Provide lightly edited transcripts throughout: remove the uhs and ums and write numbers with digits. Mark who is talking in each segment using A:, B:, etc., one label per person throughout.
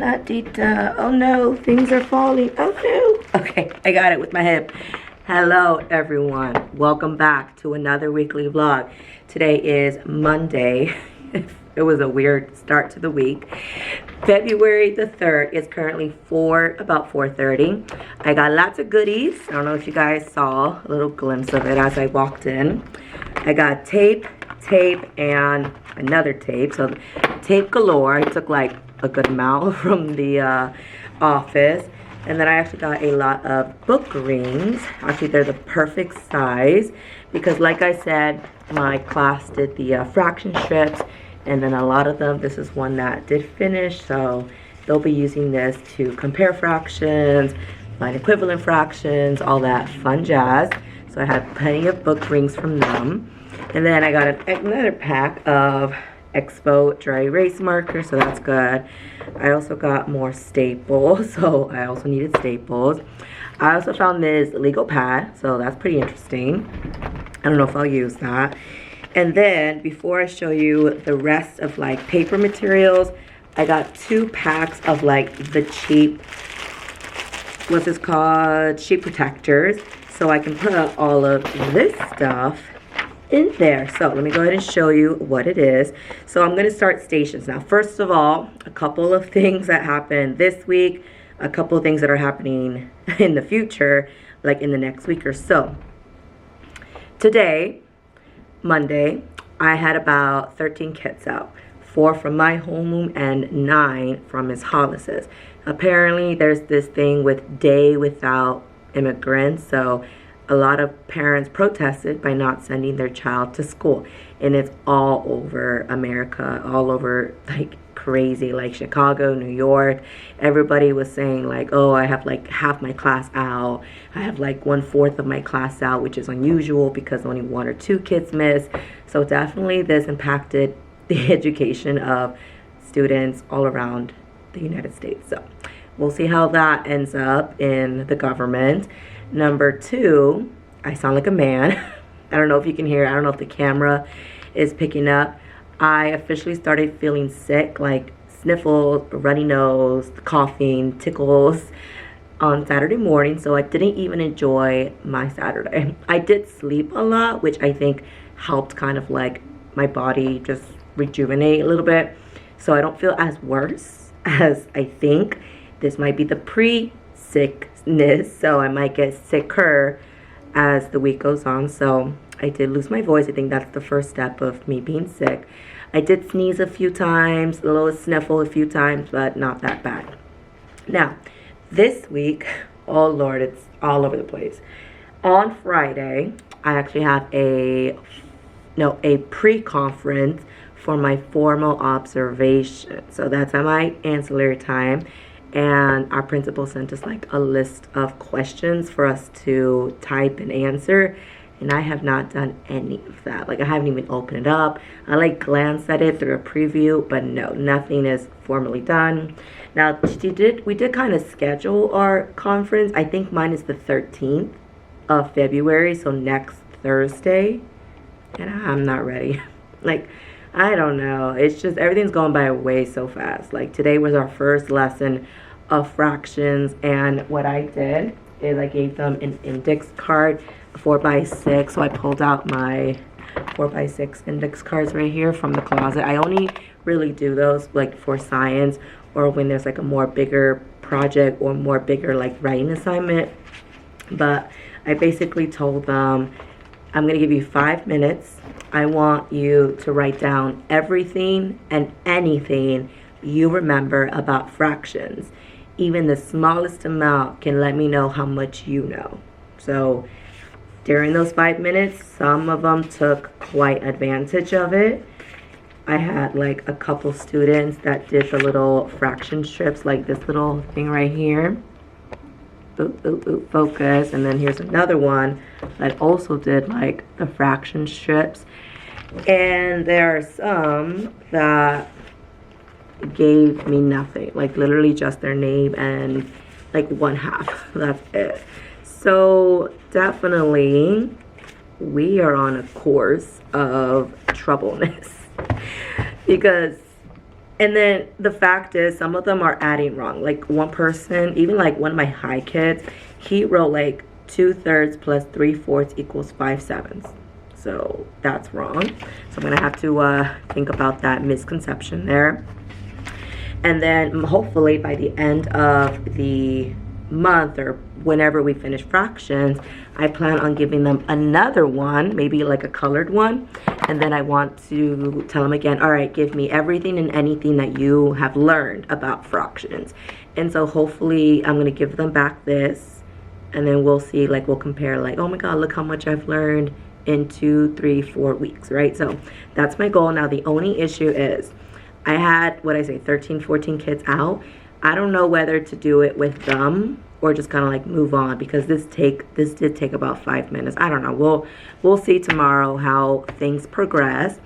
A: La-di-da. Oh no, things are falling. Oh no. Okay, I got it with my hip. Hello everyone. Welcome back to another weekly vlog. Today is Monday. It was a weird start to the week. February the 3rd. It's currently about 4:30. I got lots of goodies. I don't know if you guys saw a little glimpse of it as I walked in. I got tape, and another tape. So tape galore. I took like a good amount from the office. And then I actually got a lot of book rings. Actually, they're the perfect size because like I said, my class did the fraction strips, and then a lot of them, this is one that did finish, so they'll be using this to compare fractions, find equivalent fractions, all that fun jazz. So I had plenty of book rings from them. And then I got another pack of Expo dry erase markers, so that's good. I also got more staples, so I also needed staples. I also found this legal pad, so that's pretty interesting. I don't know if I'll use that. And then before I show you the rest of like paper materials, I got 2 packs of like the cheap, what's this called, sheet protectors, so I can put all of this stuff in there. So let me go ahead and show you what it is. So I'm going to start stations now. First of all, a couple of things that happened this week, a couple of things that are happening in the future, like in the next week or so. Today, Monday, I had about 13 kits out, 4 from my homeroom and 9 from Ms. Hollis's. Apparently there's this thing with day without immigrants, so a lot of parents protested by not sending their child to school, and it's all over America, all over like crazy, like Chicago, New York. Everybody was saying like, oh, I have like half my class out, I have like 1/4 of my class out, which is unusual because only 1 or 2 kids missed. So definitely this impacted the education of students all around the United States. So we'll see how that ends up in the government. Number 2, I sound like a man. I don't know if you can hear, I don't know if the camera is picking up. I officially started feeling sick, like sniffles, runny nose, coughing, tickles on Saturday morning, so I didn't even enjoy my Saturday. I did sleep a lot, which I think helped kind of like my body just rejuvenate a little bit, so I don't feel as worse as I think. This might be the pre-sickness, so I might get sicker as the week goes on. So I did lose my voice. I think that's the first step of me being sick. I did sneeze a few times, a little sniffle a few times, but not that bad. Now, this week, oh Lord, it's all over the place. On Friday, I actually have a pre-conference for my formal observation. So that's at my ancillary time. And our principal sent us like a list of questions for us to type and answer. And I have not done any of that. Like I haven't even opened it up. I like glanced at it through a preview, but no, nothing is formally done. Now we did kind of schedule our conference. I think mine is the 13th of February, so next Thursday. And I'm not ready. Like, I don't know. It's just everything's going by way so fast. Like today was our first lesson of fractions, and what I did is I gave them an index card, 4x6. So I pulled out my 4x6 index cards right here from the closet. I only really do those like for science or when there's like a more bigger project or more bigger like writing assignment. But I basically told them, I'm gonna give you 5 minutes. I want you to write down everything and anything you remember about fractions. Even the smallest amount can let me know how much you know. So during those 5 minutes, some of them took quite advantage of it. I had like a couple students that did the little fraction strips, like this little thing right here. Boop, boop, boop, focus. And then here's another one that also did like the fraction strips. And there are some that gave me nothing, like literally just their name and like 1/2. That's it. So definitely we are on a course of troubleness because And then the fact is, some of them are adding wrong. Like one person, even like one of my high kids, he wrote like 2/3 plus 3/4 equals 5/7. So that's wrong. So I'm gonna have to think about that misconception there. And then hopefully by the end of the month or whenever we finish fractions, I plan on giving them another one, maybe like a colored one. And then I want to tell them again, all right, give me everything and anything that you have learned about fractions. And so hopefully I'm gonna give them back this, and then we'll see, like we'll compare, like, oh my God, look how much I've learned in 2, 3, 4 weeks, right? So that's my goal. Now the only issue is I had, 13, 14 kids out. I don't know whether to do it with them or just kind of like move on, because this did take about 5 minutes. I don't know. We'll see tomorrow how things progress.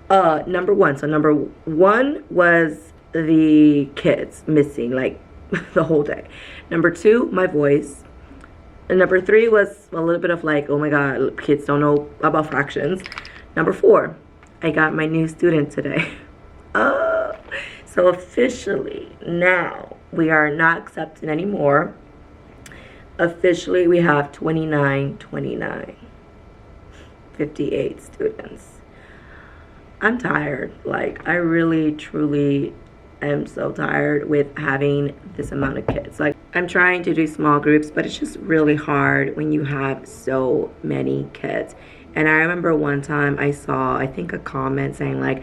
A: Number one was the kids missing like the whole day. Number 2, my voice. And number 3 was a little bit of like, oh my God, kids don't know about fractions. Number 4, I got my new student today. So officially now we are not accepting anymore. Officially we have 58 students. I'm tired. Like, I really truly am so tired with having this amount of kids. Like, I'm trying to do small groups, but it's just really hard when you have so many kids. And I remember one time I saw, I think, a comment saying like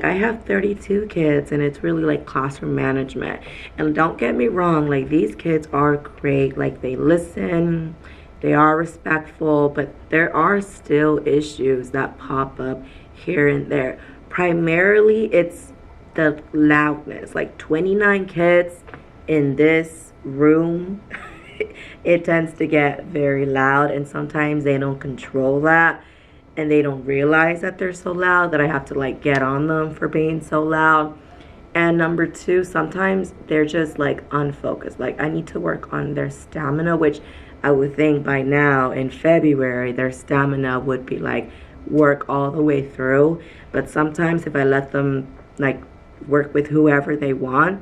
A: I have 32 kids and it's really like classroom management. And don't get me wrong, like these kids are great. Like they listen, they are respectful, but there are still issues that pop up here and there. Primarily it's the loudness. Like 29 kids in this room, it tends to get very loud, and sometimes they don't control that. And they don't realize that they're so loud, that I have to like get on them for being so loud. And number 2, sometimes they're just like unfocused. Like I need to work on their stamina, which I would think by now in February their stamina would be like work all the way through. But sometimes if I let them like work with whoever they want,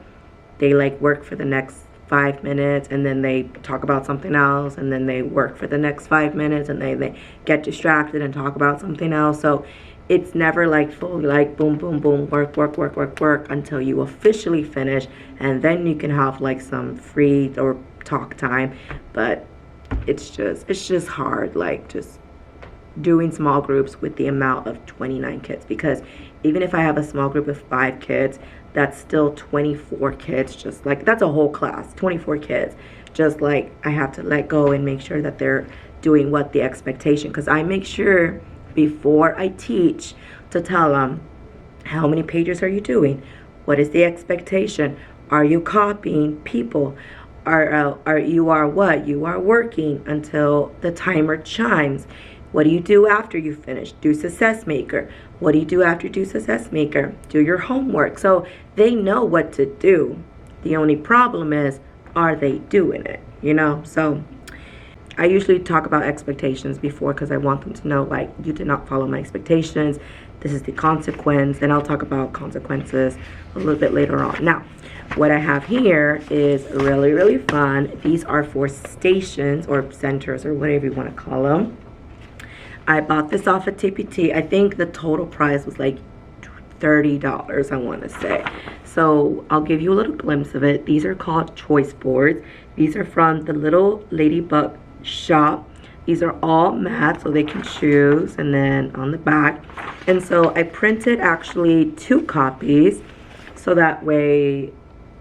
A: they like work for the next 5 minutes and then they talk about something else, and then they work for the next 5 minutes and they get distracted and talk about something else. So it's never like fully like boom boom boom work until you officially finish, and then you can have like some free or talk time. But it's just hard, like just doing small groups with the amount of 29 kids, because even if I have a small group of 5 kids, that's still 24 kids. Just like, that's a whole class, 24 kids. Just like I have to let go and make sure that they're doing what the expectation, because I make sure before I teach to tell them, how many pages are you doing? What is the expectation? Are you copying people? You are working until the timer chimes. What do you do after you finish? Do success maker. What do you do after you do success maker? Do your homework. So they know what to do. The only problem is, are they doing it? You know? So I usually talk about expectations before, because I want them to know, like, you did not follow my expectations. This is the consequence. And I'll talk about consequences a little bit later on. Now, what I have here is really, really fun. These are for stations or centers or whatever you want to call them. I bought this off of TPT. I think the total price was like $30, I want to say. So I'll give you a little glimpse of it. These are called choice boards. These are from the Little Ladybug shop. These are all matte, so they can choose, and then on the back. And so I printed actually 2 copies, so that way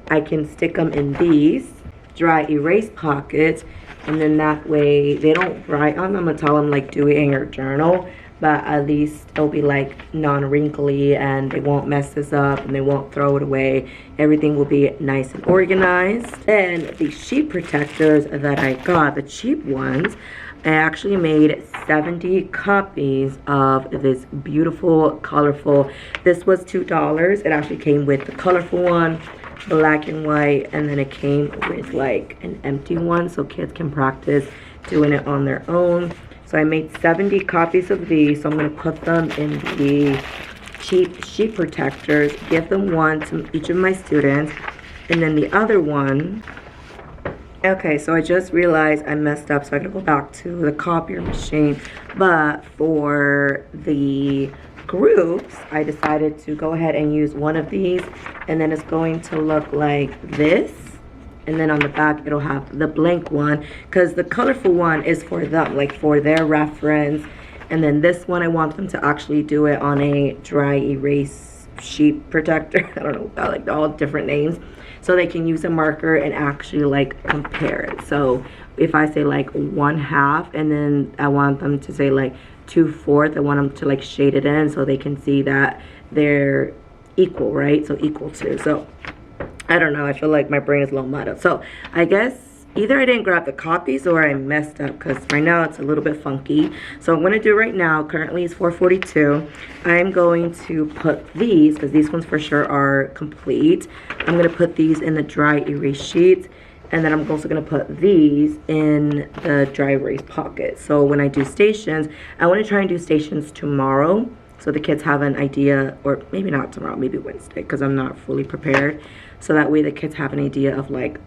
A: I can stick them in these dry erase pockets. And then that way they don't write on them. I'm gonna tell them like do it in your journal, but at least it'll be like non-wrinkly and they won't mess this up and they won't throw it away. Everything will be nice and organized. And the sheet protectors that I got, the cheap ones, I actually made 70 copies of this beautiful, colorful. This was $2. It actually came with the colorful one, black and white, and then it came with like an empty one so kids can practice doing it on their own. So I made 70 copies of these, so I'm going to put them in the cheap sheet protectors, give them one to each of my students, and then the other one. Okay, so I just realized I messed up, so I gotta go back to the copier machine. But for the groups, I decided to go ahead and use one of these, and then it's going to look like this. And then on the back, it'll have the blank one, because the colorful one is for them, like for their reference. And then this one, I want them to actually do it on a dry erase sheet protector. I don't know, I like all different names. So they can use a marker and actually like compare it. So if I say like 1/2, and then I want them to say like 2/4, I want them to like shade it in so they can see that they're equal, right? So equal to. So I don't know, I feel like my brain is a little muddled. So I guess either I didn't grab the copies or I messed up, because right now it's a little bit funky. So I'm going to do right now, currently it's 4:42. I'm going to put these, because these ones for sure are complete. I'm going to put these in the dry erase sheets. And then I'm also going to put these in the dry erase pocket. So when I do stations, I want to try and do stations tomorrow, so the kids have an idea, or maybe not tomorrow, maybe Wednesday, because I'm not fully prepared. So that way the kids have an idea of like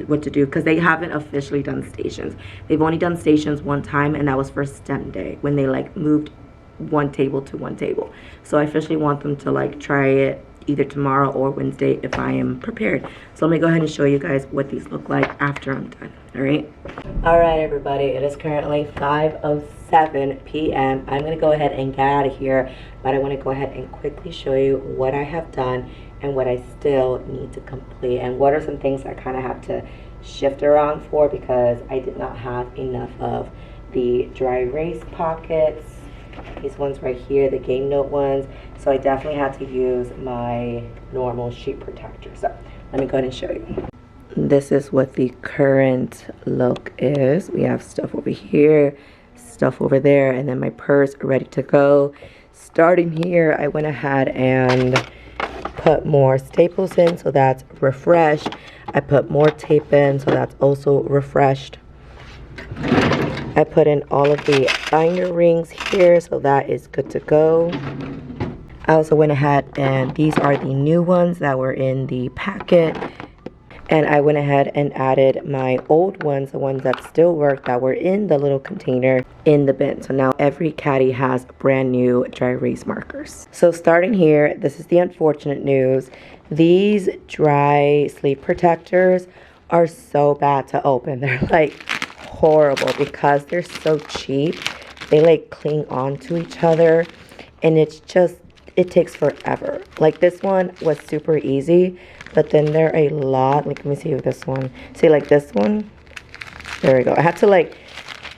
A: what to do, because they haven't officially done stations. They've only done stations one time, and that was for STEM day, when they like moved one table to one table. So I officially want them to like try it either tomorrow or Wednesday if I am prepared. So let me go ahead and show you guys what these look like after I'm done. All right, everybody, it is currently 5:07 p.m. I'm gonna go ahead and get out of here, but I want to go ahead and quickly show you what I have done and what I still need to complete, and what are some things I kind of have to shift around for, because I did not have enough of the dry erase pockets, these ones right here, the game note ones. So I definitely had to use my normal sheet protector. So let me go ahead and show you. This is what the current look is. We have stuff over here, stuff over there, and then my purse ready to go. Starting here, I went ahead and put more staples in, so that's refreshed. I put more tape in, so that's also refreshed. I put in all of the binder rings here, so that is good to go. I also went ahead, and these are the new ones that were in the packet. And I went ahead and added my old ones, the ones that still work, that were in the little container, in the bin. So now every caddy has brand new dry erase markers. So starting here, this is the unfortunate news. These dry sleeve protectors are so bad to open. They're like horrible, because they're so cheap. They like cling on to each other, and it's just, it takes forever. Like this one was super easy, but then there are a lot, like let me see with this one. See, like this one, there we go. I had to like,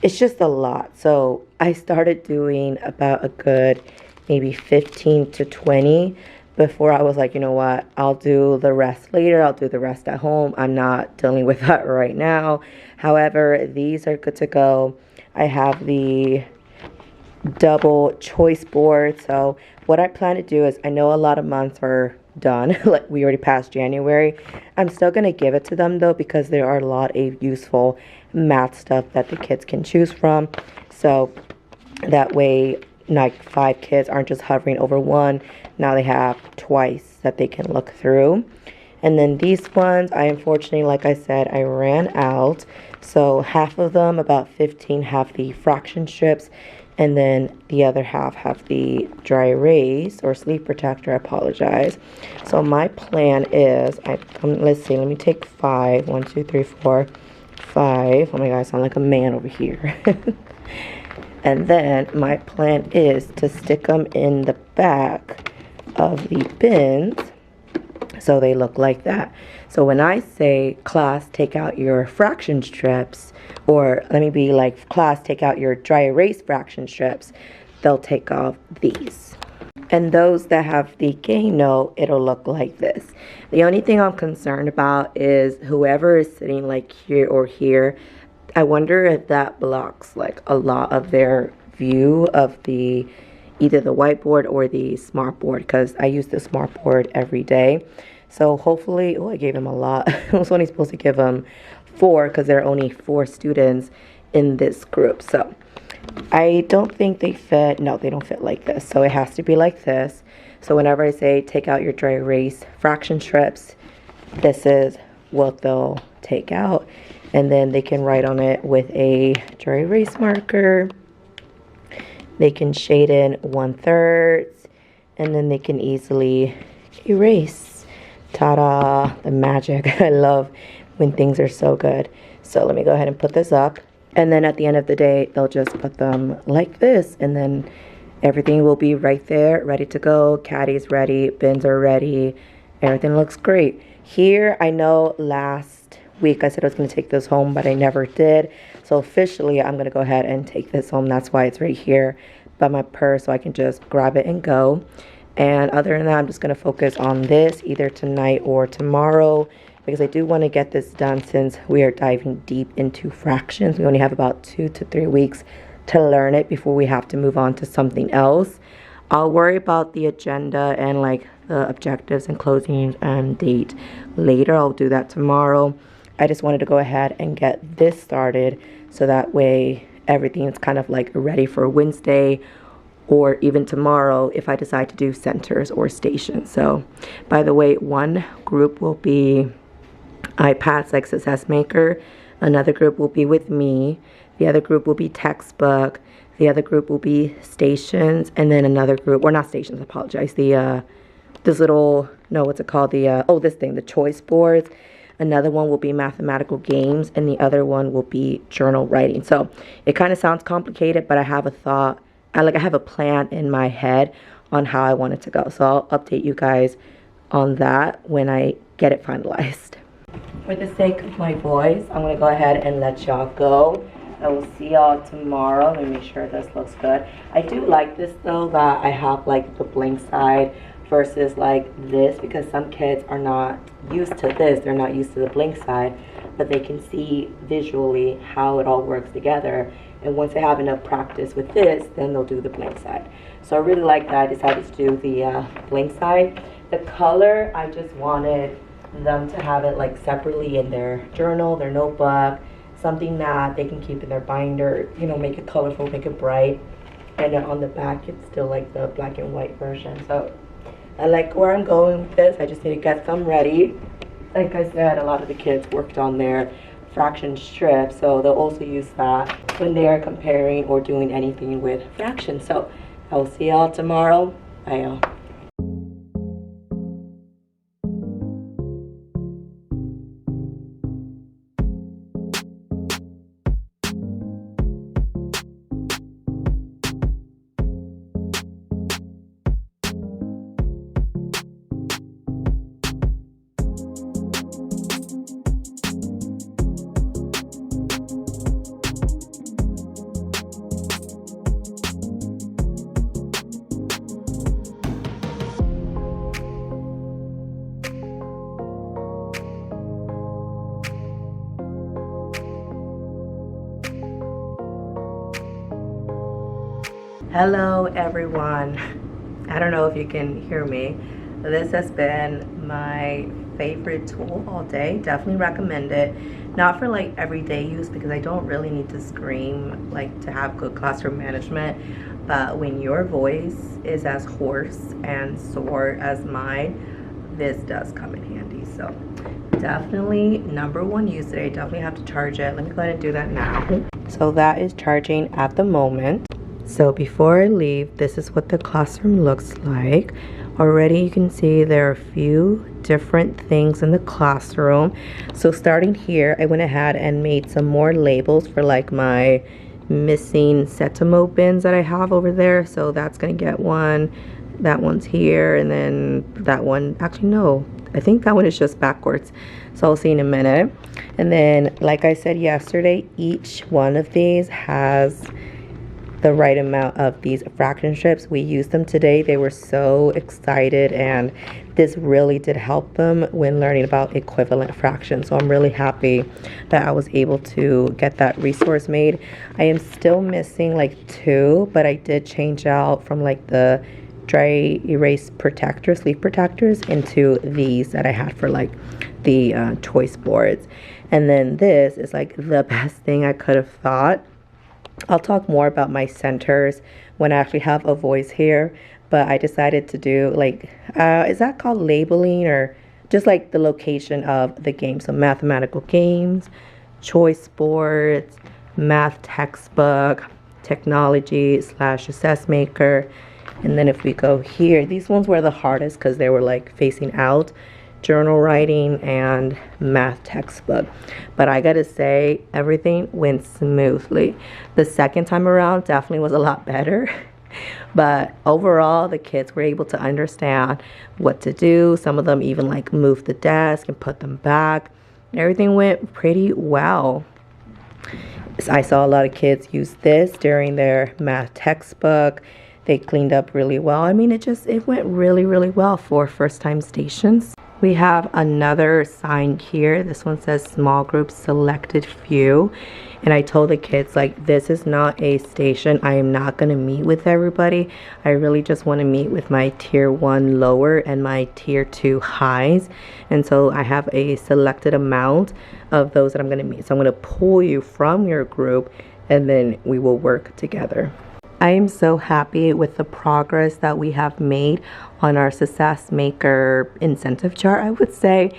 A: it's just a lot. So I started doing about a good maybe 15 to 20 before I was like, you know what, I'll do the rest later. I'll do the rest at home. I'm not dealing with that right now. However, these are good to go. I have the double choice board. So what I plan to do is, I know a lot of months are done, like we already passed January. I'm still gonna give it to them though, because there are a lot of useful math stuff that the kids can choose from. So that way, like 5 kids aren't just hovering over one. Now they have twice that they can look through. And then these ones, I unfortunately, like I said, I ran out. So half of them, about 15, have the fraction strips, and then the other half have the dry erase or sleeve protector. I apologize. So my plan is, let's see, let me take 5. 1, 2, 3, 4, 5. Oh my god, I sound like a man over here. And then my plan is to stick them in the back of the bins, so they look like that. So when I say, class, take out your fraction strips, or let me be like, class, take out your dry erase fraction strips, they'll take off these. And those that have the game note, it'll look like this. The only thing I'm concerned about is whoever is sitting like here or here, I wonder if that blocks like a lot of their view of the either the whiteboard or the smart board, because I use the smart board every day. So hopefully, oh, I gave him a lot. I was only supposed to give him 4, because there are only 4 students in this group. So I don't think they fit. No, they don't fit like this. So it has to be like this. So whenever I say take out your dry erase fraction strips, this is what they'll take out. And then they can write on it with a dry erase marker. They can shade in 1/3. And then they can easily erase. Ta-da! The magic. I love when things are so good. So let me go ahead and put this up. And then at the end of the day, they'll just put them like this. And then everything will be right there, ready to go. Caddy's ready. Bins are ready. Everything looks great. Here, I know last week I said I was going to take this home, but I never did. So officially, I'm going to go ahead and take this home. That's why it's right here by my purse, so I can just grab it and go. And other than that, I'm just going to focus on this either tonight or tomorrow, because I do want to get this done since we are diving deep into fractions. We only have about 2 to 3 weeks to learn it before we have to move on to something else. I'll worry about the agenda and like the objectives and closing date later. I'll do that tomorrow. I just wanted to go ahead and get this started so that way everything is kind of like ready for Wednesday or even tomorrow if I decide to do centers or stations. So by the way, one group will be iPads like Success Maker. Another group will be with me. The other group will be textbook. The other group will be stations. And then another group, or not stations, I apologize. This little, no, what's it called? This thing, the choice boards. Another one will be mathematical games, and the other one will be journal writing. So it kind of sounds complicated, but I have a thought. I have a plan in my head on how I want it to go. So I'll update you guys on that when I get it finalized. For the sake of my voice, I'm going to go ahead and let y'all go. I will see y'all tomorrow. Let me make sure this looks good. I do like this though, that I have like the blank side versus like this, because some kids are not used to this. They're not used to the blank side, but they can see visually how it all works together. And once they have enough practice with this, then they'll do the blank side. So I really like that. I decided to do the blank side. The color, I just wanted them to have it like separately in their journal, their notebook, something that they can keep in their binder, you know, make it colorful, make it bright. And then on the back, it's still like the black and white version. So I like where I'm going with this. I just need to get them ready. Like I said, a lot of the kids worked on their fraction strips, so they'll also use that when they are comparing or doing anything with fractions. So I will see y'all tomorrow. Bye, y'all. Hello everyone. I don't know if you can hear me. This has been my favorite tool all day. Definitely recommend it. Not for like everyday use, because I don't really need to scream like to have good classroom management, but when your voice is as hoarse and sore as mine, this does come in handy. So definitely #1 use today. Definitely have to charge it. Let me go ahead and do that now. So that is charging at the moment. So before I leave, this is what the classroom looks like. Already you can see there are a few different things in the classroom. So starting here, I went ahead and made some more labels for like my missing Setimo bins that I have over there. So that's gonna get one. That one's here, and then that one, actually no, I think that one is just backwards. So I'll see in a minute. And then like I said yesterday, each one of these has the right amount of these fraction strips. We used them today. They were so excited, and this really did help them when learning about equivalent fractions. So I'm really happy that I was able to get that resource made. I am still missing like 2, but I did change out from like the dry erase protectors, leaf protectors, into these that I had for like the choice boards. And then this is like the best thing I could have thought. I'll talk more about my centers when I actually have a voice here, but I decided to do like, is that called labeling, or just like the location of the game? So mathematical games, choice sports, math textbook, technology / assess maker. And then if we go here, these ones were the hardest because they were like facing out: journal writing and math textbook. But I gotta say, everything went smoothly. The second time around definitely was a lot better. But overall, the kids were able to understand what to do. Some of them even like moved the desk and put them back. Everything went pretty well. I saw a lot of kids use this during their math textbook. They cleaned up really well. I mean, it went really, really well for first time stations. We have another sign here. This one says small group selected few. And I told the kids, like, this is not a station. I am not going to meet with everybody. I really just want to meet with my tier 1 lower and my tier 2 highs. And so I have a selected amount of those that I'm going to meet. So I'm going to pull you from your group and then we will work together. I am so happy with the progress that we have made on our Success Maker incentive chart, I would say.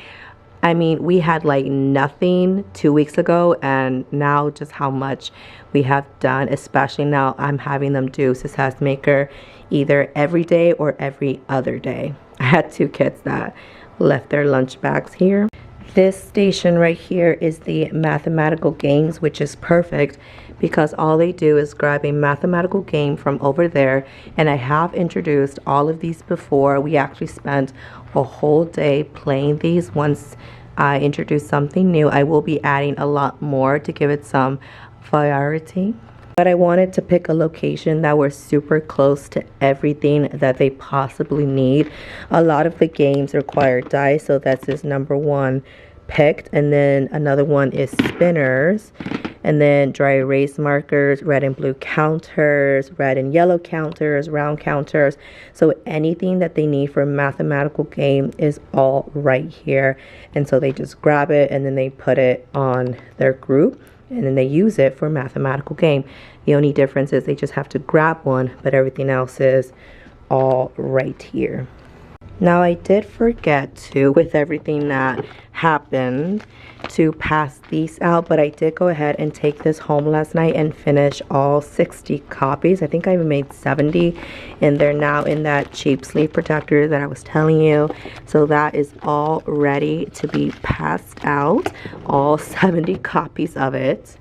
A: I mean, we had like nothing 2 weeks ago, and now just how much we have done, especially now I'm having them do Success Maker either every day or every other day. I had 2 kids that left their lunch bags here. This station right here is the mathematical games, which is perfect because all they do is grab a mathematical game from over there. And I have introduced all of these before. We actually spent a whole day playing these. Once I introduce something new, I will be adding a lot more to give it some variety. But I wanted to pick a location that was super close to everything that they possibly need. A lot of the games require dice, so that's his number 1 picked. And then another one is spinners. And then dry erase markers, red and blue counters, red and yellow counters, round counters. So anything that they need for a mathematical game is all right here. And so they just grab it and then they put it on their group and then they use it for a mathematical game. The only difference is they just have to grab one, but everything else is all right here. Now I did forget to, with everything that happened, to pass these out, but I did go ahead and take this home last night and finish all 60 copies. I think I made 70, and they're now in that cheap sleeve protector that I was telling you. So that is all ready to be passed out, all 70 copies of it.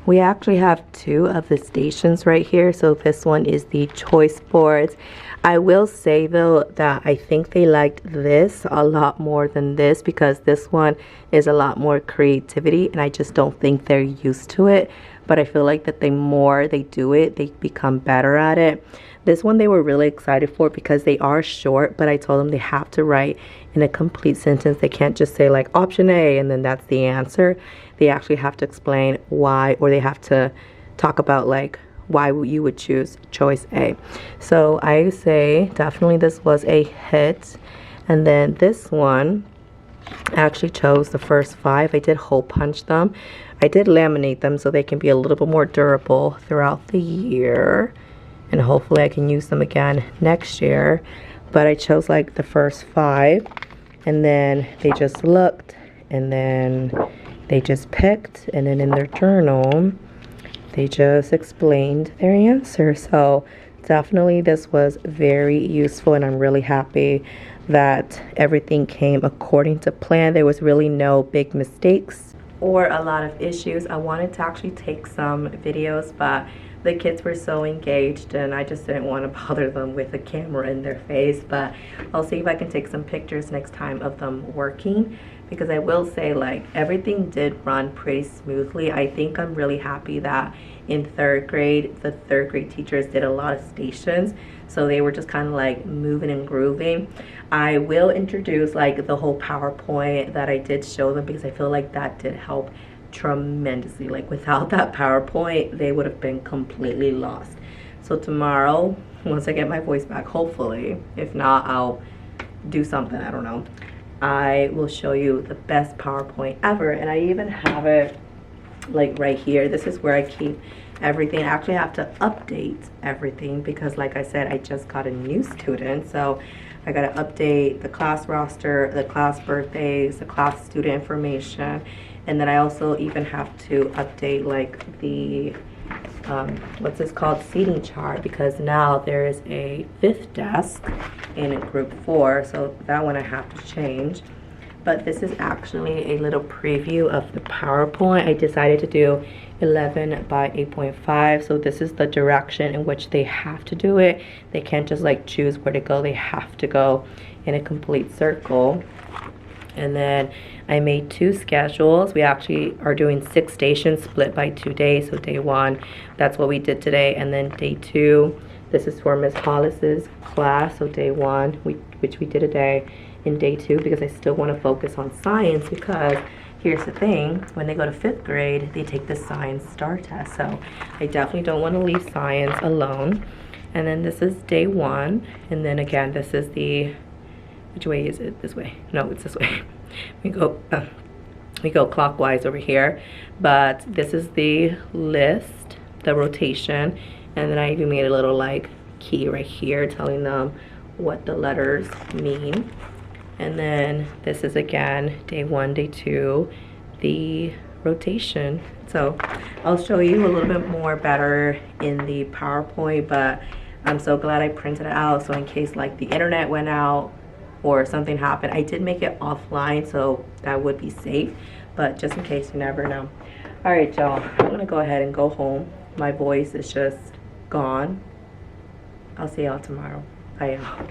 A: We actually have 2 of the stations right here. So this one is the choice boards. I will say though that I think they liked this a lot more than this because this one is a lot more creativity and I just don't think they're used to it. But I feel like that the more they do it, they become better at it. This one they were really excited for because they are short, but I told them they have to write in a complete sentence. They can't just say like option A and then that's the answer. They actually have to explain why, or they have to talk about like why you would choose choice A. So I say definitely this was a hit. And then this one, I actually chose the first 5. I did hole punch them. I did laminate them so they can be a little bit more durable throughout the year. And hopefully I can use them again next year. But I chose like the first 5. And then they just looked. And then they just picked. And then in their journal, they just explained their answer. So definitely this was very useful and I'm really happy that everything came according to plan. There was really no big mistakes or a lot of issues. I wanted to actually take some videos, but the kids were so engaged and I just didn't want to bother them with a camera in their face. But I'll see if I can take some pictures next time of them working, because I will say like everything did run pretty smoothly. I think I'm really happy that in 3rd grade, the 3rd grade teachers did a lot of stations, so they were just kind of like moving and grooving. I will introduce like the whole PowerPoint that I did show them because I feel like that did help tremendously. Like without that PowerPoint, they would have been completely lost. So tomorrow, once I get my voice back, hopefully, if not, I'll do something, I don't know. I will show you the best PowerPoint ever. And I even have it like right here. This is where I keep everything. I actually have to update everything because, like I said, I just got a new student, so I got to update the class roster, the class birthdays, the class student information, and then I also even have to update like the what's this called, seating chart, because now there is a 5th desk in group 4, so that one I have to change. But this is actually a little preview of the PowerPoint. I decided to do 11 by 8.5, so this is the direction in which they have to do it. They can't just like choose where to go, they have to go in a complete circle. And then I made 2 schedules. We actually are doing 6 stations split by 2 days. So day 1, that's what we did today, and then day 2, this is for Miss Hollis's class. So day 1, which we did a day, in day 2, because I still want to focus on science, because here's the thing, when they go to 5th grade, they take the science STAR test. So I definitely don't want to leave science alone. And then this is day 1, and then again, this is the, which way is it? This way? No, it's this way. We go clockwise over here, but this is the list, the rotation, and then I even made a little like key right here telling them what the letters mean. And then this is again day 1, day 2, the rotation. So I'll show you a little bit more better in the PowerPoint, but I'm so glad I printed it out, so in case like the internet went out or something happened, I did make it offline, so that would be safe, but just in case, you never know. All right, y'all, I'm gonna go ahead and go home. My voice is just gone. I'll see y'all tomorrow. Bye, y'all.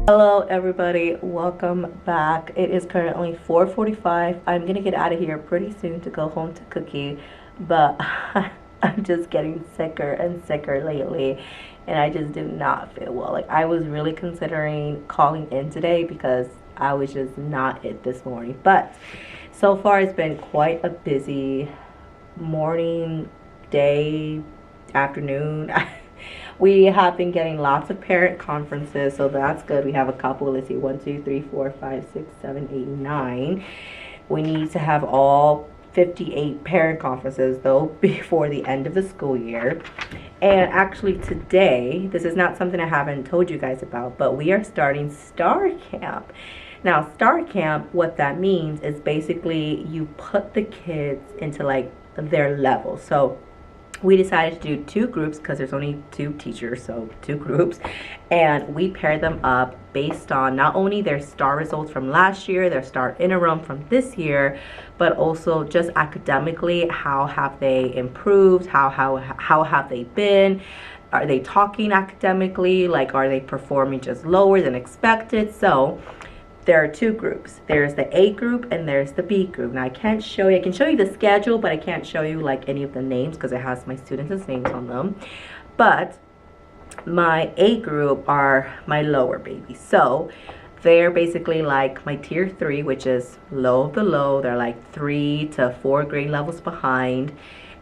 A: Hello everybody, welcome back. It is currently 4:45. I'm gonna get out of here pretty soon to go home to Cookie, but I'm just getting sicker and sicker lately, and I just do not feel well. Like, I was really considering calling in today because I was just not it this morning, but so far it's been quite a busy morning, day, afternoon. We have been getting lots of parent conferences, so that's good. We have a couple. Let's see, 1, 2, 3, 4, 5, 6, 7, 8, 9. We need to have all 58 parent conferences though before the end of the school year. And actually today, this is not something I haven't told you guys about, but we are starting STAR Camp. Now, STAR Camp, what that means is basically you put the kids into like their level. So we decided to do 2 groups because there's only 2 teachers, so 2 groups, and we paired them up based on not only their STAR results from last year, their STAR interim from this year, but also just academically, how have they improved, how have they been, are they talking academically, like are they performing just lower than expected. So there are 2 groups. There's the A group and there's the B group. Now I can show you the schedule, but I can't show you like any of the names because it has my students' names on them. But my A group are my lower babies. So they're basically like my tier 3, which is low of the low. They're like 3 to 4 grade levels behind.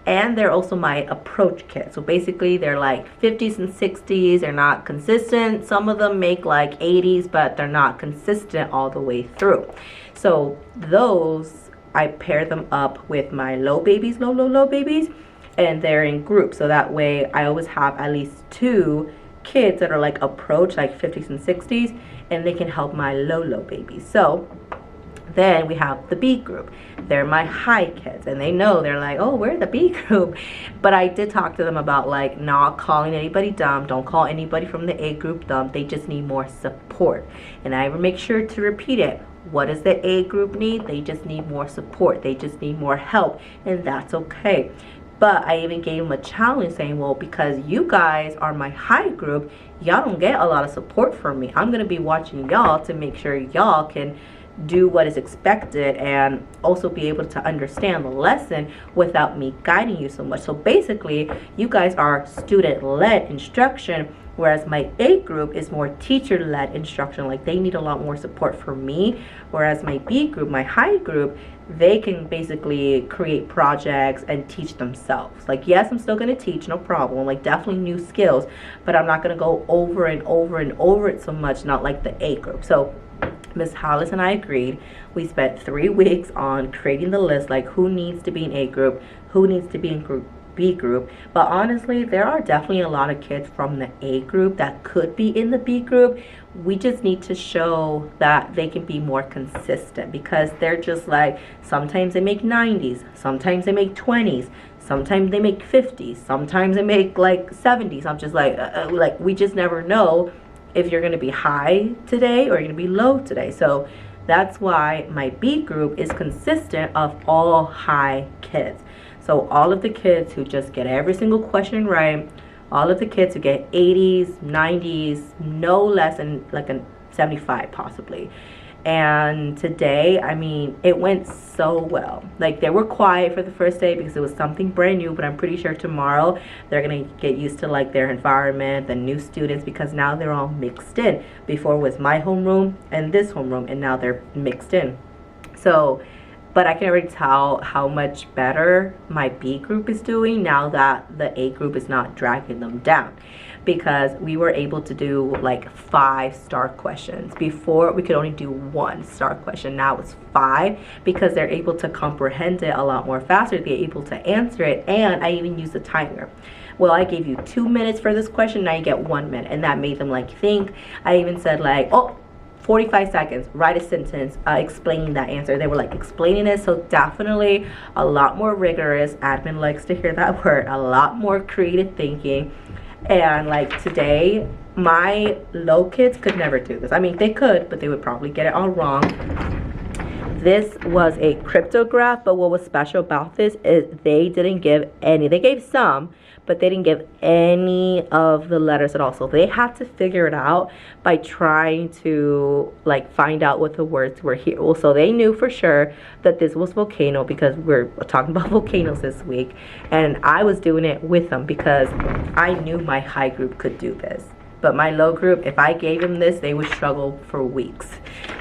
A: And they're also my approach kids. So basically they're like 50s and 60s. They're not consistent. Some of them make like 80s, but they're not consistent all the way through. So those, I pair them up with my low babies, low babies, and they're in groups. So that way I always have at least 2 kids that are like approach, like 50s and 60s, and they can help my low babies. So then we have the B group. They're my high kids, and they know, they're like, oh, we're the B group. But I did talk to them about like not calling anybody dumb. Don't call anybody from the A group dumb. They just need more support. And I make sure to repeat it. What does the A group need? They just need more support. They just need more help, and that's okay. But I even gave them a challenge saying, well, because you guys are my high group, y'all don't get a lot of support from me. I'm going to be watching y'all to make sure y'all can do what is expected and also be able to understand the lesson without me guiding you so much. So basically, you guys are student-led instruction, whereas my A group is more teacher-led instruction. Like, they need a lot more support from me, whereas my B group, my high group, they can basically create projects and teach themselves. Like, yes, I'm still going to teach, no problem, like definitely new skills, but I'm not going to go over and over and over it so much, not like the A group. So Miss Hollis and I agreed. We spent 3 weeks on creating the list, like who needs to be in A group, who needs to be in group B group. But honestly, there are definitely a lot of kids from the A group that could be in the B group. We just need to show that they can be more consistent, because they're just like, sometimes they make 90s, sometimes they make 20s, sometimes they make 50s, sometimes they make like 70s. I'm just like we just never know if you're going to be high today or you're going to be low today. So that's why my B group is consistent of all high kids. So all of the kids who just get every single question right, all of the kids who get 80s, 90s, no less than like a 75 possibly. And today, I mean, it went so well. Like, they were quiet for the first day because it was something brand new, but I'm pretty sure tomorrow they're gonna get used to like their environment, the new students, because now they're all mixed in. Before it was my homeroom and this homeroom, and now they're mixed in. So, but I can already tell how much better my B group is doing now that the A group is not dragging them down, because we were able to do like 5 star questions. Before, we could only do 1 star question. Now it's 5, because they're able to comprehend it a lot more faster. They're able to answer it, and I even used a timer. Well, I gave you 2 minutes for this question, now you get 1 minute, and that made them like think. I even said like, oh, 45 seconds, write a sentence explaining that answer. They were like explaining it. So definitely a lot more rigorous. Admin likes to hear that word. A lot more creative thinking. And like today, my low kids could never do this. I mean, they could, but they would probably get it all wrong. This was a cryptograph, but what was special about this is they didn't give any. They gave some, but they didn't give any of the letters at all. So they had to figure it out by trying to like find out what the words were here. Well, so they knew for sure that this was volcano, because we're talking about volcanoes this week. And I was doing it with them because I knew my high group could do this. But my low group, if I gave them this, they would struggle for weeks.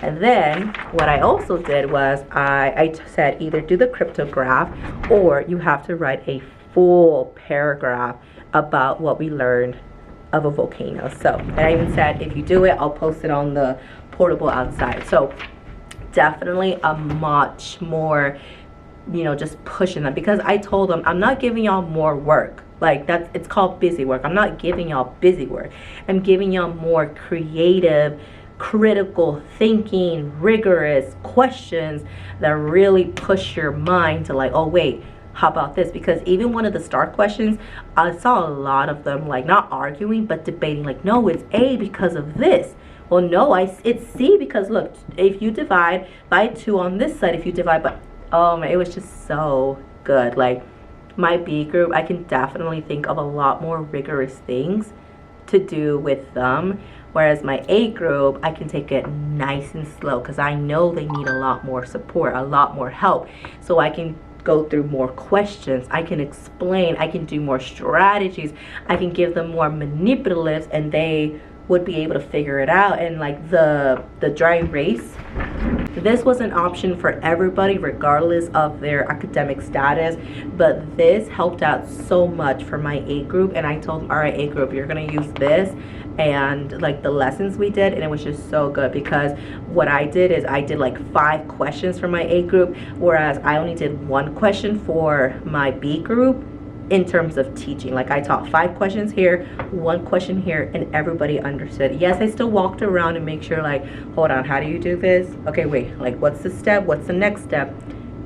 A: And then what I also did was I said either do the cryptograph or you have to write a full paragraph about what we learned of a volcano. So, and I even said if you do it, I'll post it on the portable outside. So definitely a much more, you know, just pushing them, because I told them I'm not giving y'all more work. Like, that's, it's called busy work. I'm not giving y'all busy work. I'm giving y'all more creative, critical thinking, rigorous questions that really push your mind to like, oh wait, how about this? Because even one of the star questions, I saw a lot of them like not arguing but debating, like, no, it's A because of this. Well, no, it's C because look, if you divide by 2 on this side, if you divide by, oh man, it was just so good. Like, my B group, I can definitely think of a lot more rigorous things to do with them, whereas my A group, I can take it nice and slow because I know they need a lot more support, a lot more help. So I can go through more questions, I can explain, I can do more strategies, I can give them more manipulatives, and they would be able to figure it out. And like the dry erase, this was an option for everybody regardless of their academic status, but this helped out so much for my A group. And I told them, all right, A group, you're gonna use this and like the lessons we did, and it was just so good because what I did is I did like 5 questions for my A group, whereas I only did 1 question for my B group. In terms of teaching, like I taught 5 questions here, 1 question here, and everybody understood. Yes, I still walked around and make sure, like, hold on, how do you do this? Okay, wait, like, what's the step? What's the next step?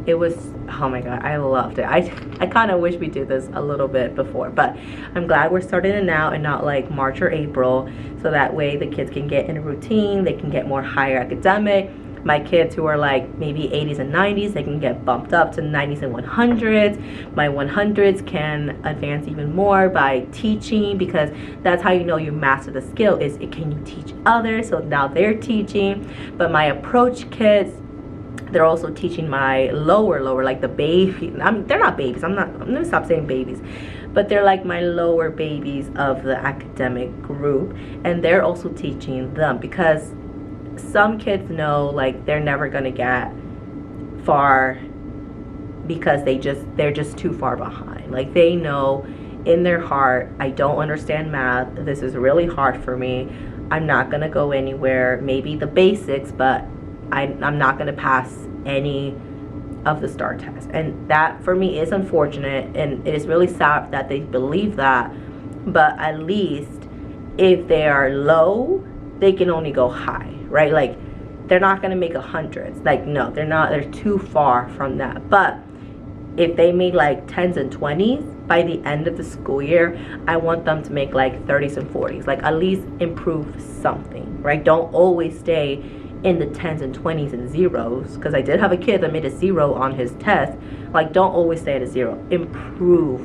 A: It was, oh my god, I loved it. I kind of wish we did this a little bit before, but I'm glad we're starting it now and not like March or April, so that way the kids can get in a routine, they can get more higher academic. My kids who are like maybe 80s and 90s, they can get bumped up to 90s and 100s. My 100s can advance even more by teaching, because that's how you know you master the skill, is can you teach others. So now they're teaching. But my approach kids, they're also teaching my lower, like the baby. I mean, they're not babies. I'm gonna stop saying babies, but they're like my lower babies of the academic group, and they're also teaching them, because some kids know like they're never gonna get far because they're just too far behind. Like they know in their heart, I don't understand math. This is really hard for me. I'm not gonna go anywhere. Maybe the basics, but I'm not going to pass any of the STAR tests. And that for me is unfortunate, and it is really sad that they believe that. But at least if they are low, they can only go high, right? Like they're not going to make 100s. Like no, they're not. They're too far from that. But if they make like 10s and 20s by the end of the school year, I want them to make like 30s and 40s. Like at least improve something, right? Don't always stay in the 10s and 20s and zeros, because I did have a kid that made a 0 on his test. Like don't always stay at a 0. Improve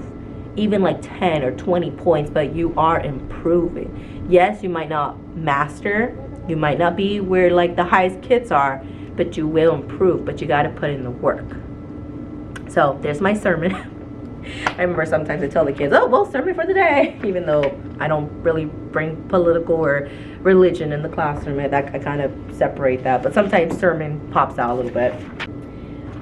A: even like 10 or 20 points, but you are improving. Yes, you might not master, you might not be where like the highest kids are, but you will improve. But you got to put in the work. So there's my sermon. I remember sometimes I tell the kids, oh, well, sermon for the day, even though I don't really bring political or religion in the classroom. I kind of separate that, but sometimes sermon pops out a little bit.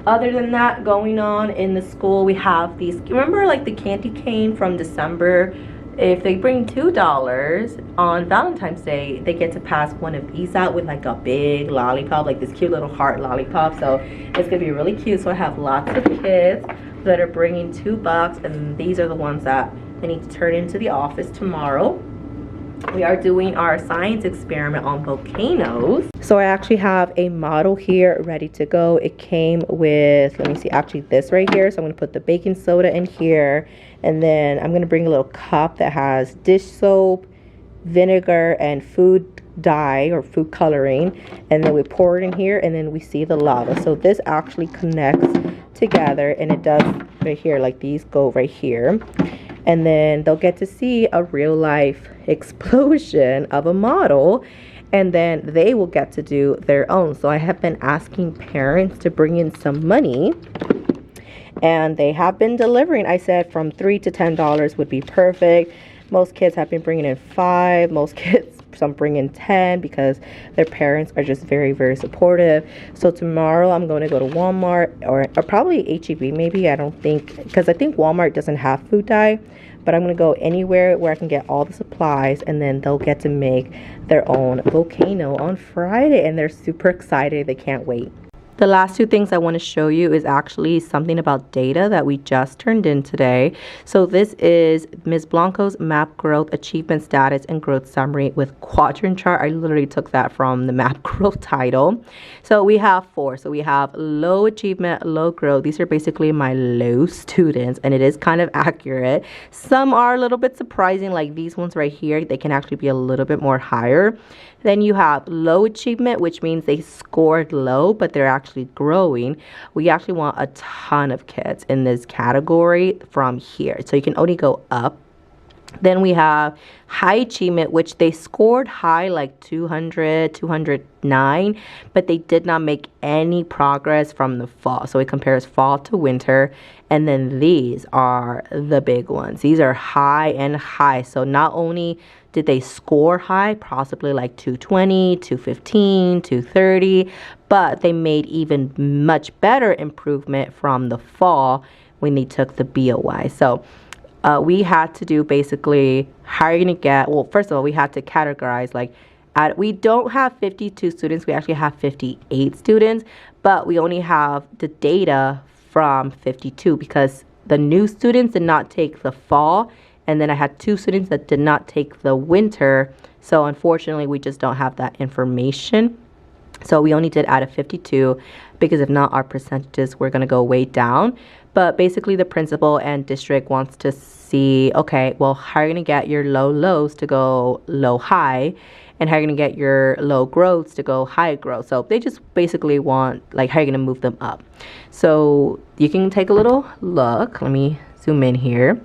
A: Other than that, going on in the school, we have these, remember like the candy cane from December? If they bring $2 on Valentine's Day, they get to pass one of these out with like a big lollipop, like this cute little heart lollipop. So it's gonna be really cute. So I have lots of kids that are bringing $2, and these are the ones that I need to turn into the office tomorrow. We are doing our science experiment on volcanoes. So I actually have a model here ready to go. It came with, let me see, actually this right here. So I'm going to put the baking soda in here, and then I'm going to bring a little cup that has dish soap, vinegar, and food dye or food coloring, and then we pour it in here, and then we see the lava. So this actually connects together, and it does right here, like these go right here, and then they'll get to see a real life explosion of a model, and then they will get to do their own. So I have been asking parents to bring in some money, and they have been delivering. I said from $3 to $10 would be perfect. Most kids have been bringing in $5. Most kids, some bring in 10, because their parents are just very, very supportive. So tomorrow I'm going to go to Walmart or probably HEB maybe. I don't think, because I think Walmart doesn't have food dye, but I'm going to go anywhere where I can get all the supplies, and then they'll get to make their own volcano on Friday, and they're super excited. They can't wait. The last two things I want to show you is actually something about data that we just turned in today. So this is Ms. Blanco's map growth, achievement status, and growth summary with quadrant chart. I literally took that from the map growth title. So we have 4. So we have low achievement, low growth. These are basically my low students, and it is kind of accurate. Some are a little bit surprising, like these ones right here. They can actually be a little bit more higher. Then you have low achievement, which means they scored low, but they're actually growing. We actually want a ton of kids in this category from here. So you can only go up. Then we have high achievement, which they scored high, like 200, 209, but they did not make any progress from the fall. So it compares fall to winter. And then these are the big ones. These are high and high. So not only did they score high, possibly like 220, 215, 230, but they made even much better improvement from the fall when they took the BOY. So we had to do basically how are you going to get, well, first of all, we had to categorize, like, we don't have 52 students, we actually have 58 students, but we only have the data from 52 because the new students did not take the fall, and then I had 2 students that did not take the winter, so unfortunately we just don't have that information. So we only did out of 52 because if not, our percentages were going to go way down. But basically the principal and district wants to see, okay, well, how are you going to get your low lows to go low high? and how you're going to get your low growths to go high growth. So they just basically want like how you're going to move them up. So you can take a little look. Let me zoom in here.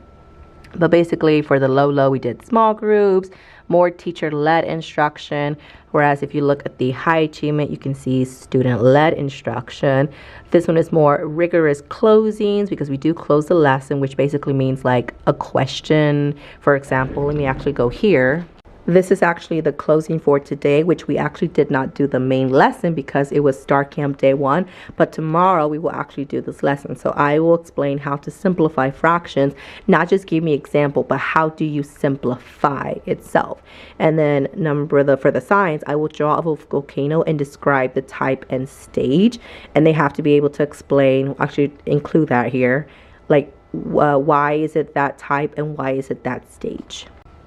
A: But basically for the low, we did small groups, more teacher-led instruction. Whereas if you look at the high achievement, you can see student-led instruction. This one is more rigorous closings because we do close the lesson, which basically means like a question. For example, let me actually go here. This is actually the closing for today, which we actually did not do the main lesson because it was Star Camp Day 1. But tomorrow we will actually do this lesson. So I will explain how to simplify fractions, not just give me example, but how do you simplify itself. And then for the signs, I will draw a volcano and describe the type and stage. And they have to be able to explain, actually include that here, like why is it that type and why is it that stage.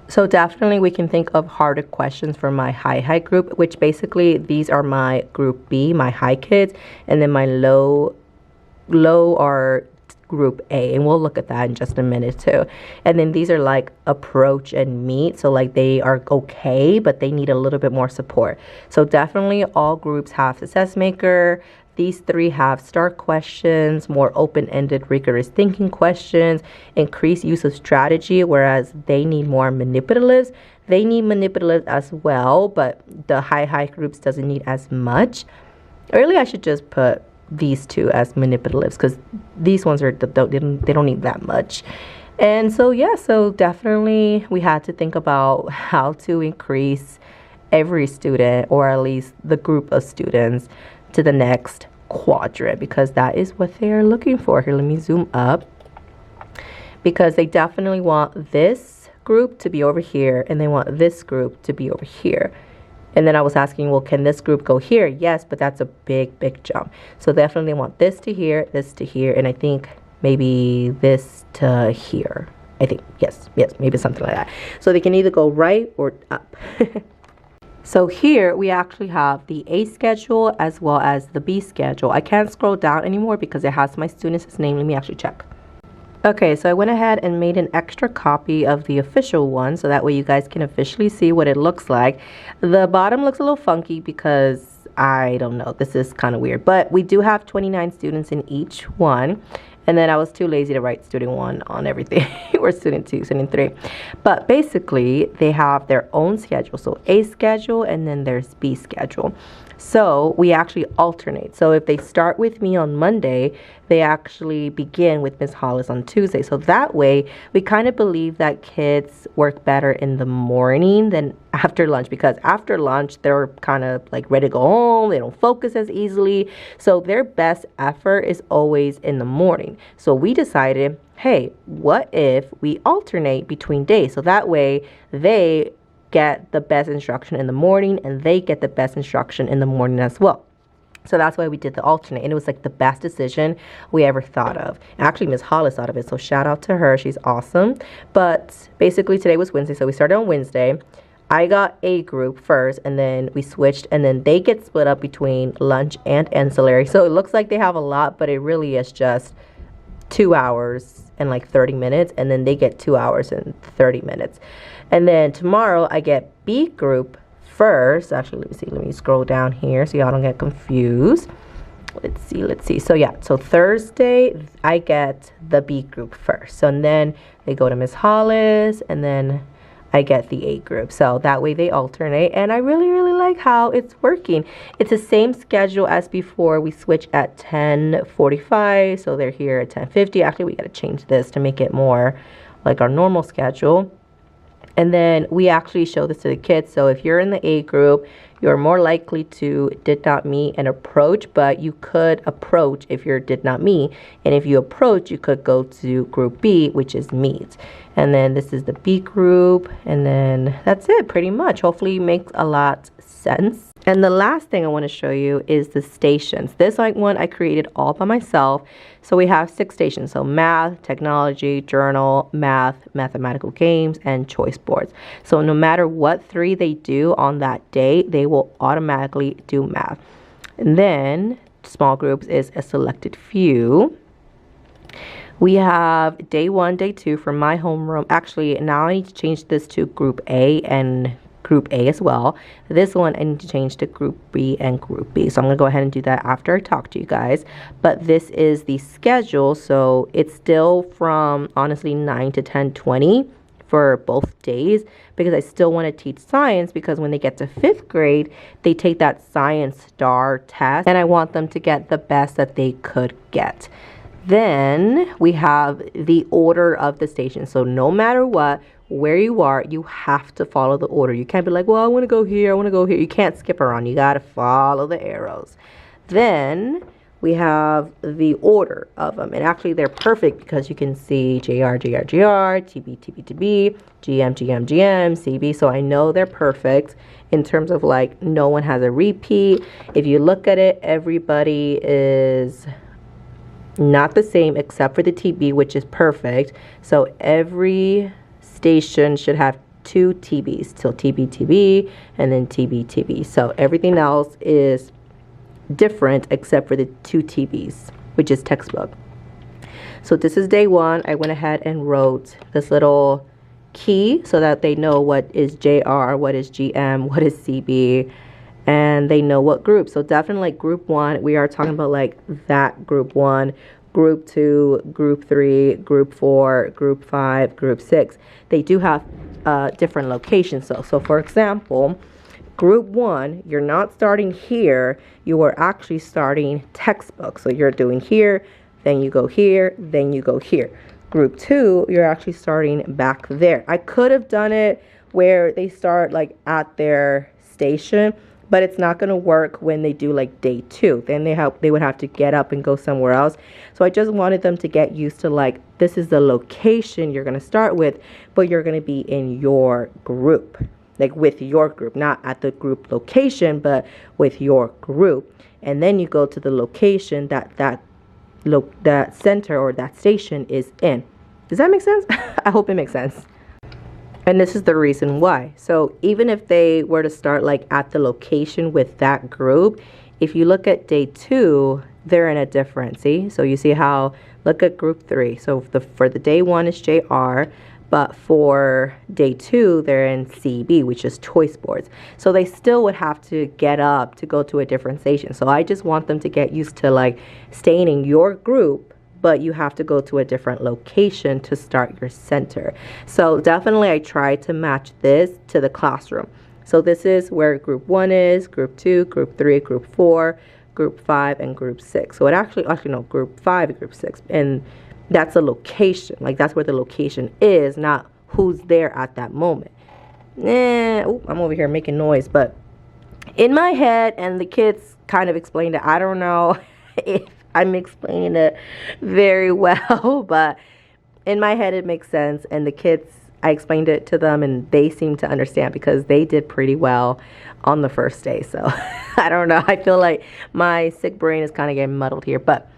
A: So definitely we can think of harder questions for my high group, which basically these are my group B, my high kids, and then my low are group A, and we'll look at that in just a minute too. And then these are like approach and meet, so like they are okay, but they need a little bit more support. So definitely all groups have success maker. These three have start questions, more open-ended, rigorous thinking questions, increased use of strategy, whereas they need more manipulatives. They need manipulatives as well, but the high groups doesn't need as much. Really, I should just put these two as manipulatives because these ones they don't need that much. And so yeah, so definitely we had to think about how to increase every student, or at least the group of students, to the next quadrant, because that is what they're looking for. Here, let me zoom up, because they definitely want this group to be over here and they want this group to be over here. And then I was asking, well, can this group go here? Yes, but that's a big jump. So definitely want this to here, and I think maybe this to here. I think yes, maybe something like that. So they can either go right or up. So here we actually have the A schedule as well as the B schedule. I can't scroll down anymore because it has my students' name. Let me actually check. Okay, so I went ahead and made an extra copy of the official one so that way you guys can officially see what it looks like. The bottom looks a little funky because I don't know, this is kind of weird, but we do have 29 students in each one. And then I was too lazy to write student 1 on everything, or student 2, student 3. But basically, they have their own schedule. So A schedule, and then there's B schedule. So we actually alternate. So if they start with me on Monday, they actually begin with Miss Hollis on Tuesday. So that way, we kind of believe that kids work better in the morning than after lunch, because after lunch, they're kind of like ready to go home. They don't focus as easily. So their best effort is always in the morning. So we decided, hey, what if we alternate between days? So that way they get the best instruction in the morning and they get the best instruction in the morning as well. So that's why we did the alternate, and it was like the best decision we ever thought of. Actually, Miss Hollis thought of it, so shout out to her. She's awesome. But basically today was Wednesday, so we started on Wednesday. I got A group first, and then we switched, and then they get split up between lunch and ancillary. So it looks like they have a lot, but it really is just 2 hours and like 30 minutes, and then they get 2 hours and 30 minutes. And then tomorrow I get B group first. Actually, let me scroll down here so y'all don't get confused. Let's see. So yeah, so Thursday I get the B group first. So and then they go to Miss Hollis, and then I get the A group. So that way they alternate, and I really like how it's working. It's the same schedule as before. We switch at 10:45, so they're here at 10:50. Actually, we got to change this to make it more like our normal schedule. And then we actually show this to the kids. So if you're in the A group, you're more likely to did not meet and approach, but you could approach if you're did not meet. And if you approach, you could go to group B, which is meet. And then this is the B group. And then that's it pretty much. Hopefully it makes a lot sense. And the last thing I want to show you is the stations. This one I created all by myself. So we have 6 stations. So math, technology, journal, math, mathematical games, and choice boards. So no matter what 3 they do on that day, they will automatically do math. And then small groups is a selected few. We have day 1, day 2 for my homeroom. Actually, now I need to change this to group A and group A as well. This one I need to change to group B and group B. So I'm going to go ahead and do that after I talk to you guys. But this is the schedule. So it's still from honestly 9 to 10:20 for both days, because I still want to teach science, because when they get to 5th grade, they take that science star test and I want them to get the best that they could get. Then we have the order of the station. So no matter what, where you are, you have to follow the order. You can't be like, well, I want to go here, I want to go here. You can't skip around. You got to follow the arrows. Then we have the order of them. And actually, they're perfect because you can see JR, JR, JR, TB, TB, TB, GM, GM, GM, CB. So I know they're perfect in terms of like no one has a repeat. If you look at it, everybody is not the same except for the TB, which is perfect. So every station should have 2 TBs. So TB, TB, and then TB, TB. So everything else is different except for the 2 TBs, which is textbook. So this is day 1. I went ahead and wrote this little key so that they know what is JR, what is GM, what is CB, and they know what group. So definitely like group 1, we are talking about like that group 1, group 2, group 3, group 4, group 5, group 6. They do have different locations. So for example, group 1, you're not starting here, you are actually starting textbook. So you're doing here, then you go here, then you go here. Group 2, you're actually starting back there. I could have done it where they start like at their station, but it's not going to work when they do like day 2. Then they would have to get up and go somewhere else. So I just wanted them to get used to like, this is the location you're going to start with, but you're going to be in your group. Like with your group, not at the group location, but with your group. And then you go to the location that center or that station is in. Does that make sense? I hope it makes sense. And this is the reason why. So even if they were to start like at the location with that group, if you look at day 2, they're in a different, see? So you see how, look at group 3. So for the day 1 is JR. But for day 2, they're in CB, which is toy sports. So they still would have to get up to go to a different station. So I just want them to get used to like staying in your group, but you have to go to a different location to start your center. So definitely I try to match this to the classroom. So this is where group 1 is, group 2, group 3, group 4, group 5, and group 6. So it actually no, group 5 and group 6. And that's a location. Like that's where the location is, not who's there at that moment. I'm over here making noise, but in my head, and the kids kind of explained it. I don't know if I'm explaining it very well, but in my head it makes sense. And the kids, I explained it to them and they seem to understand because they did pretty well on the first day. So I don't know. I feel like my sick brain is kind of getting muddled here. But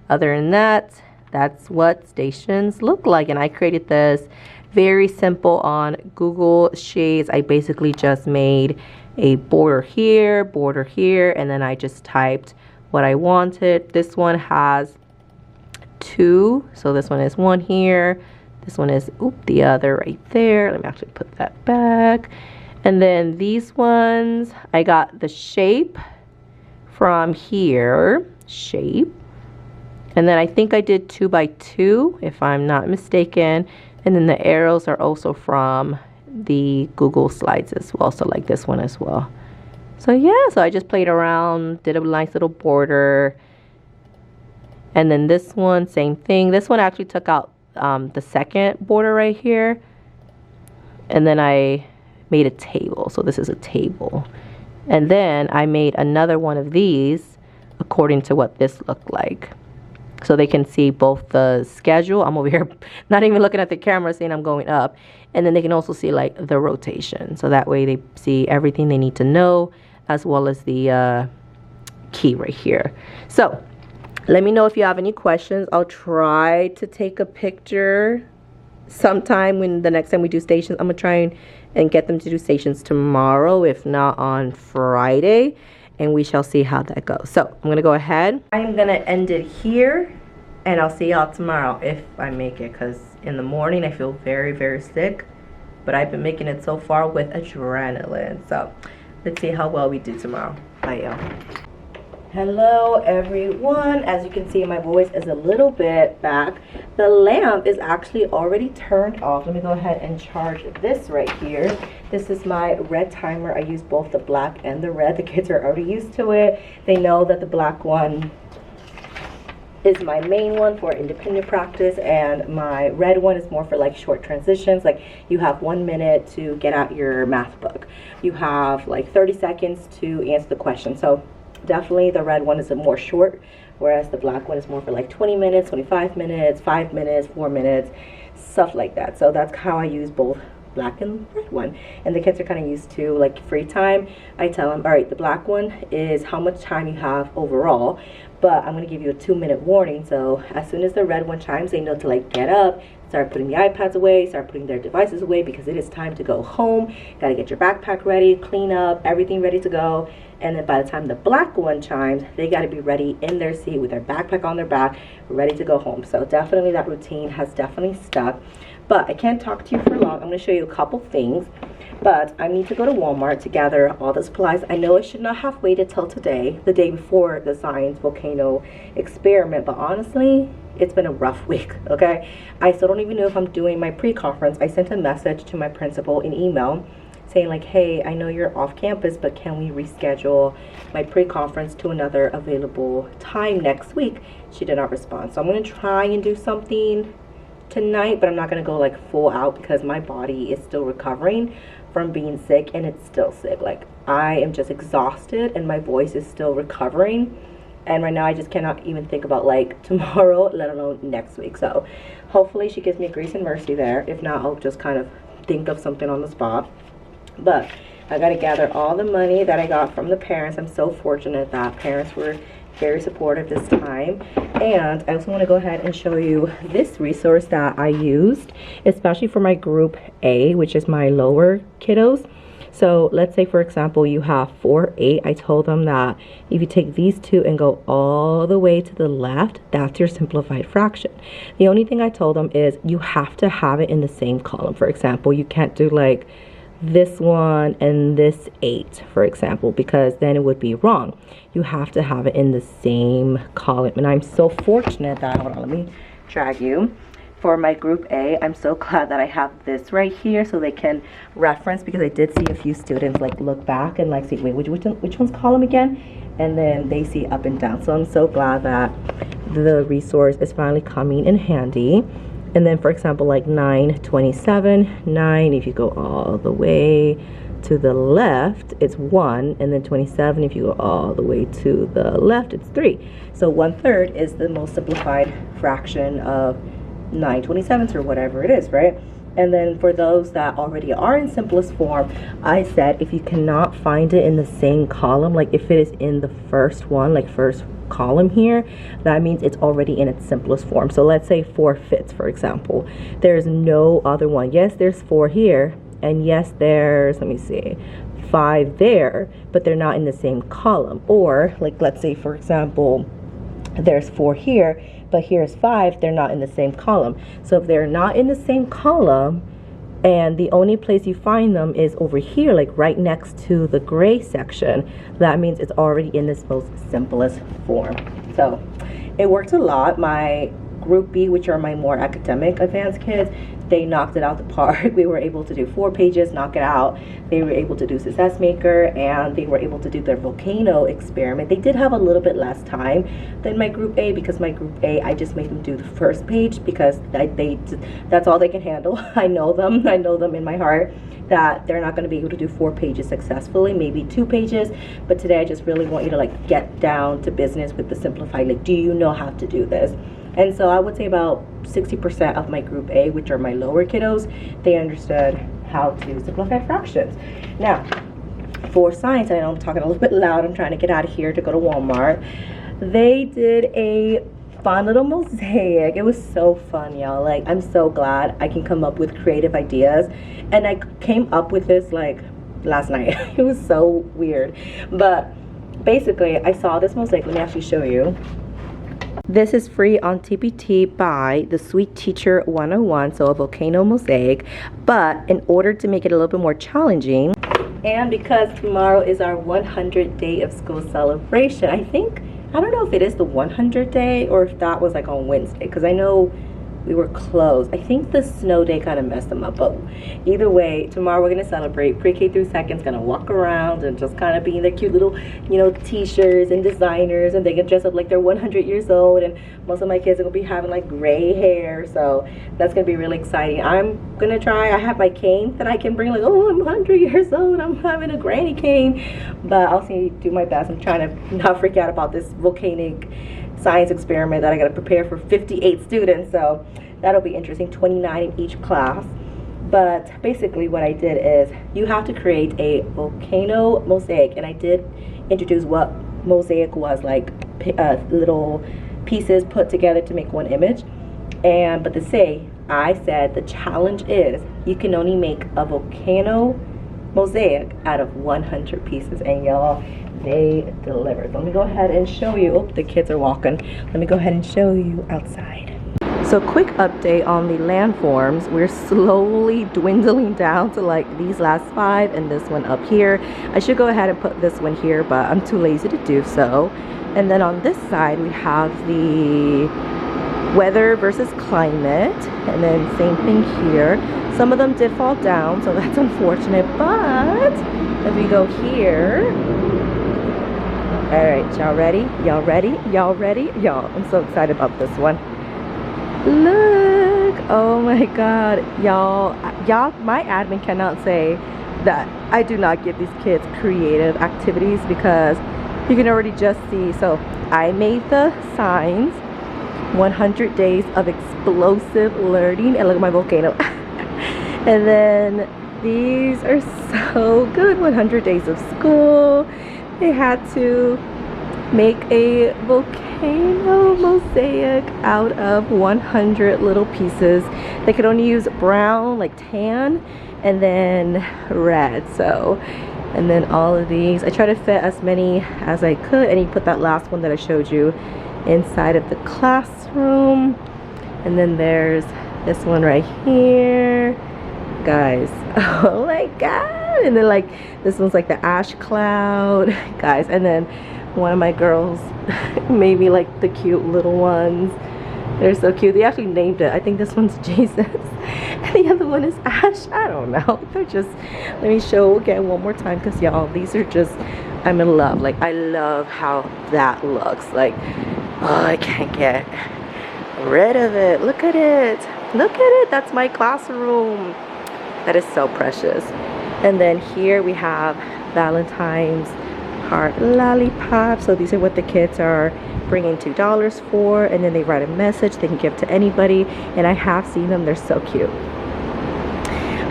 A: other than that, that's what stations look like. And I created this very simple on Google Sheets. I basically just made a border here, and then I just typed what I wanted. This one has 2. So this one is 1 here. This one is, the other right there. Let me actually put that back. And then these ones, I got the shape from here, shape. And then I think I did 2 by 2, if I'm not mistaken. And then the arrows are also from the Google Slides as well. So like this one as well. So yeah, so I just played around, did a nice little border. And then this one, same thing. This one actually took out the second border right here. And then I made a table. So this is a table. And then I made another one of these according to what this looked like. So they can see both the schedule. I'm over here not even looking at the camera saying I'm going up. And then they can also see like the rotation. So that way they see everything they need to know, as well as the key right here. So let me know if you have any questions. I'll try to take a picture sometime when the next time we do stations. I'm going to try and get them to do stations tomorrow, if not on Friday. And we shall see how that goes. So I'm going to go ahead. I'm going to end it here. And I'll see y'all tomorrow if I make it. Because in the morning I feel very, very sick. but I've been making it so far with adrenaline. So let's see how well we do tomorrow. Bye, y'all. Hello everyone. As you can see, my voice is a little bit back. The lamp is actually already turned off. Let me go ahead and charge this right here. This is my red timer. I use both the black and the red. The kids are already used to it. They know that the black one is my main one for independent practice, and my red one is more for like short transitions. Like you have 1 minute to get out your math book. You have like 30 seconds to answer the question. So definitely the red one is a more short, whereas the black one is more for like 20 minutes, 25 minutes, 5 minutes, 4 minutes, stuff like that. So that's how I use both black and red one. And the kids are kind of used to like free time. I tell them, all right, the black one is how much time you have overall, but I'm going to give you a 2-minute warning. So as soon as the red one chimes, they know to like get up, start putting the iPads away, start putting their devices away, because it is time to go home. Got to get your backpack ready, clean up, everything ready to go. And then by the time the black one chimes, they got to be ready in their seat with their backpack on their back, ready to go home. So definitely that routine has definitely stuck. But I can't talk to you for long. I'm going to show you a couple things. But I need to go to Walmart to gather all the supplies. I know I should not have waited till today, the day before the science volcano experiment. But honestly, it's been a rough week, okay? I still don't even know if I'm doing my pre-conference. I sent a message to my principal in email saying like, hey, I know you're off campus, but can we reschedule my pre-conference to another available time next week? She did not respond. So I'm going to try and do something tonight, but I'm not going to go like full out because my body is still recovering from being sick, and it's still sick. Like I am just exhausted and my voice is still recovering. And right now I just cannot even think about like tomorrow, let alone next week. So hopefully she gives me grace and mercy there. If not, I'll just kind of think of something on the spot. But I got to gather all the money that I got from the parents. I'm so fortunate that parents were very supportive this time. And I also want to go ahead and show you this resource that I used, especially for my group A, which is my lower kiddos. So let's say, for example, you have 4-8. I told them that if you take these two and go all the way to the left, that's your simplified fraction. The only thing I told them is you have to have it in the same column. For example, you can't do like this one and this 8, for example, because then it would be wrong. You have to have it in the same column. And I'm so fortunate that, hold on, let me drag you. For my group A, I'm so glad that I have this right here so they can reference, because I did see a few students like look back and like see, wait, which one's column again? And then they see up and down. So I'm so glad that the resource is finally coming in handy. And then, for example, like 9, 27, 9, if you go all the way to the left, it's 1. And then 27, if you go all the way to the left, it's 3. So 1/3 is the most simplified fraction of 9/27 or whatever it is, right? And then for those that already are in simplest form, I said if you cannot find it in the same column, like if it is in the first one, like first column here, that means it's already in its simplest form. So let's say 4/5, for example. There's no other one. Yes, there's 4 here, and yes, there's, let me see, 5 there, but they're not in the same column. Or like, let's say, for example, there's 4 here, but here's 5, they're not in the same column. So if they're not in the same column, and the only place you find them is over here, like right next to the gray section, that means it's already in this most simplest form. So it worked a lot. My group B, which are my more academic advanced kids, they knocked it out the park. We were able to do 4 pages, knock it out. They were able to do Success Maker, and they were able to do their volcano experiment. They did have a little bit less time than my group A, because my group A, I just made them do the first page because that's all they can handle. I know them in my heart that they're not going to be able to do 4 pages successfully, maybe 2 pages. But today I just really want you to like get down to business with the simplified. Like, do you know how to do this? And so I would say about 60% of my group A, which are my lower kiddos, they understood how to simplify fractions. Now, for science, I know I'm talking a little bit loud, I'm trying to get out of here to go to Walmart. They did a fun little mosaic. It was so fun, y'all. Like, I'm so glad I can come up with creative ideas. And I came up with this like last night. It was so weird. But basically, I saw this mosaic. Let me actually show you. This is free on TPT by the Sweet Teacher 101, so a volcano mosaic. But in order to make it a little bit more challenging, and because tomorrow is our 100th day of school celebration, I don't know if it is the 100th day or if that was like on Wednesday, because I know we were closed. I think the snow day kind of messed them up, but either way, tomorrow we're gonna celebrate. Pre-K through second's gonna walk around and just kind of be in their cute little, you know, t-shirts and designers, and they can dress up like they're 100 years old. And most of my kids are gonna be having like gray hair, so that's gonna be really exciting. I'm gonna try. I have my cane that I can bring, like, oh, I'm 100 years old, I'm having a granny cane, but I'll do my best. I'm trying to not freak out about this volcanic science experiment that I got to prepare for 58 students, so that'll be interesting. 29 in each class. But basically what I did is you have to create a volcano mosaic, and I did introduce what mosaic was, like little pieces put together to make one image. But I said the challenge is you can only make a volcano mosaic out of 100 pieces, and y'all, they delivered. Let me go ahead and show you. Oh, the kids are walking. Let me go ahead and show you outside. So quick update on the landforms. We're slowly dwindling down to like these last 5 and this one up here. I should go ahead and put this one here, but I'm too lazy to do so. And then on this side we have the weather versus climate, and then same thing here. Some of them did fall down, so that's unfortunate, but if we go here, all right, y'all ready? Y'all ready? Y'all ready? Y'all, I'm so excited about this one. Look, oh my god, y'all, my admin cannot say that I do not give these kids creative activities, because you can already just see. So I made the signs, 100 days of explosive learning, and look at my volcano. And then these are so good, 100 days of school. They had to make a volcano mosaic out of 100 little pieces. They could only use brown, like tan, and then red. So, and then all of these, I try to fit as many as I could, and you put that last one that I showed you inside of the classroom. And then there's this one right here, guys. Oh my god. And then like this one's like the ash cloud, guys. And then one of my girls made me like the cute little ones. They're so cute. They actually named it. I think this one's Jesus and the other one is Ash. I don't know. They're just, let me show again one more time, because y'all, these are just, I'm in love. Like, I love how that looks. Like, oh, I can't get rid of it. Look at it. Look at it. That's my classroom. That is so precious. And then here we have Valentine's heart lollipop. So these are what the kids are bringing $2 for, and then they write a message they can give to anybody, and I have seen them. They're so cute.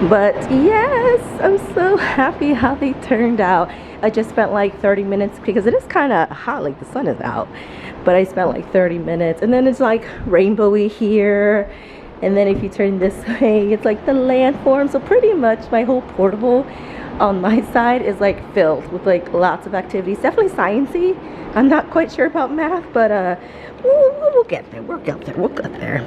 A: But yes, I'm so happy how they turned out. I just spent like 30 minutes because it is kind of hot, like the sun is out, but I spent like 30 minutes, and then it's like rainbowy here. And then if you turn this way, it's like the landform. So pretty much my whole portable on my side is like filled with like lots of activities. Definitely sciencey. I'm not quite sure about math, but we'll get there. We'll get there. We'll get there.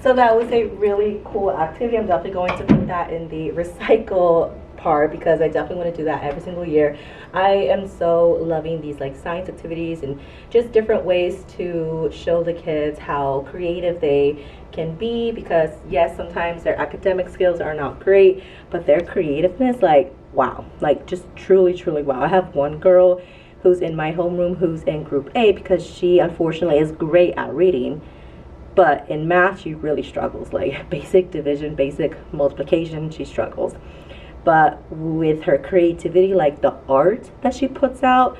A: So that was a really cool activity. I'm definitely going to put that in the recycle part, because I definitely want to do that every single year. I am so loving these like science activities and just different ways to show the kids how creative they can be, because yes, sometimes their academic skills are not great, but their creativeness, like, wow, like just truly wow. I have one girl who's in my homeroom who's in group A, because she unfortunately is great at reading, but in math she really struggles. Like basic division, basic multiplication, she struggles. But with her creativity, like the art that she puts out,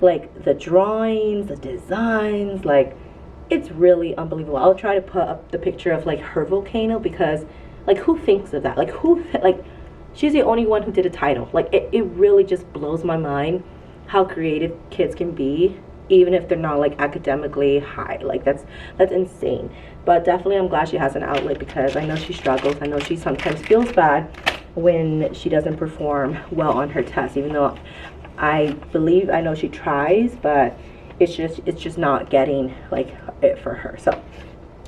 A: like the drawings, the designs, like it's really unbelievable. I'll try to put up the picture of like her volcano, because like who thinks of that? Like like she's the only one who did a title. Like it really just blows my mind how creative kids can be, even if they're not like academically high. Like that's insane. But definitely I'm glad she has an outlet, because I know she struggles. I know she sometimes feels bad when she doesn't perform well on her test, even though I know she tries, but it's just not getting like it for her. So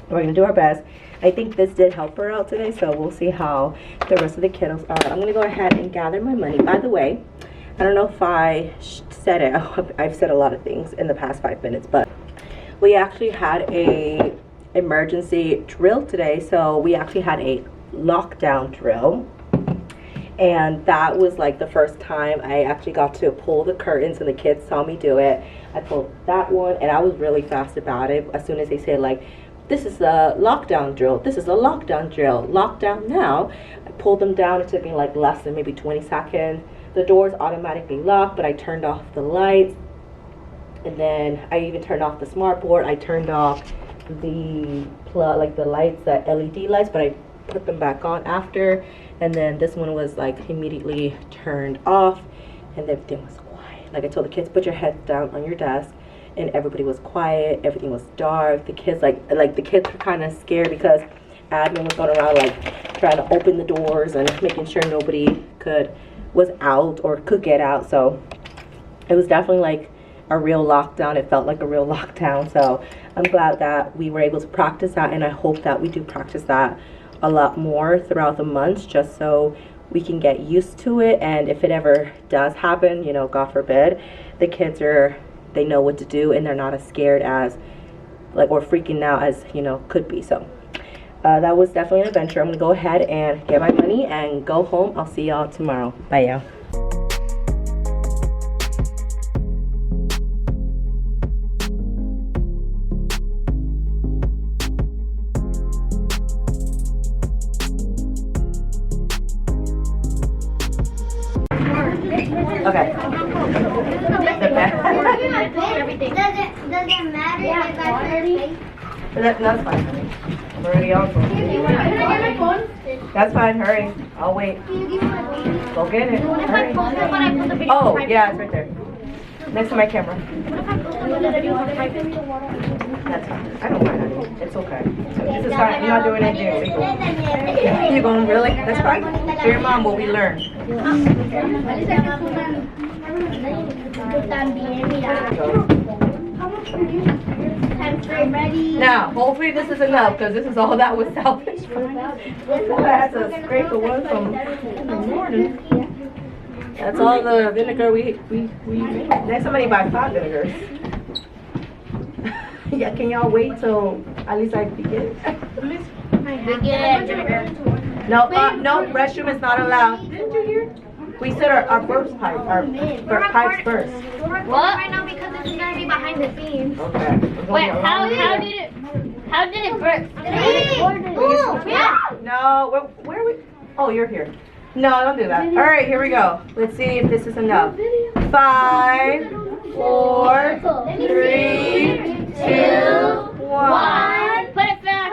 A: we're gonna do our best. I think this did help her out today, so we'll see how the rest of the kiddos are. I'm gonna go ahead and gather my money. By the way, I don't know if I said it. I've said a lot of things in the past 5 minutes, but we actually had a emergency drill today. So we actually had a lockdown drill, and that was like the first time I actually got to pull the curtains, and the kids saw me do it. I pulled that one, and I was really fast about it. As soon as they said like, this is a lockdown drill, this is a lockdown drill, lockdown now, I pulled them down. It took me like less than maybe 20 seconds. The doors automatically locked, but I turned off the lights, and then I even turned off the smart board. I turned off the like the lights, the LED lights, but I put them back on after. And then this one was like immediately turned off, and everything was quiet. Like I told the kids, put your heads down on your desk, and everybody was quiet. Everything was dark. The kids like the kids were kind of scared because admin was going around like trying to open the doors and making sure nobody was out or could get out. So it was definitely like a real lockdown. It felt like a real lockdown. So I'm glad that we were able to practice that, and I hope that we do practice that a lot more throughout the months, just so we can get used to it. And if it ever does happen, you know, God forbid, the kids they know what to do, and they're not as scared as like or freaking out as, you know, could be. So that was definitely an adventure. I'm gonna go ahead and get my money and go home. I'll see y'all tomorrow. Bye, y'all. Okay. Does it matter if I put your face? That's fine, honey. I'm already on phone. That's fine, hurry. I'll wait. Go get it. Hurry. Oh, yeah, it's right there. Next to my camera. That's fine. I don't mind, honey. It's okay. This is fine. You're not doing anything illegal. You're going, really? That's fine. Show your mom what we learned. Now, hopefully this is enough, because this is all that was selfish. I had to scrape the one from in the morning. That's all the vinegar we next somebody buy 5 vinegars. Yeah, can y'all wait till at least I begin? No, no, restroom is not allowed. Didn't you hear? We said our burst pipe, our pipes burst.
B: What? Right now because this is gonna be behind the scenes.
A: Okay.
B: Wait, how did it burst?
A: No, where are we? Oh, you're here. No, don't do that. All right, here we go. Let's see if this is enough. 5, 4, 3, 2, 1.
B: Put it back.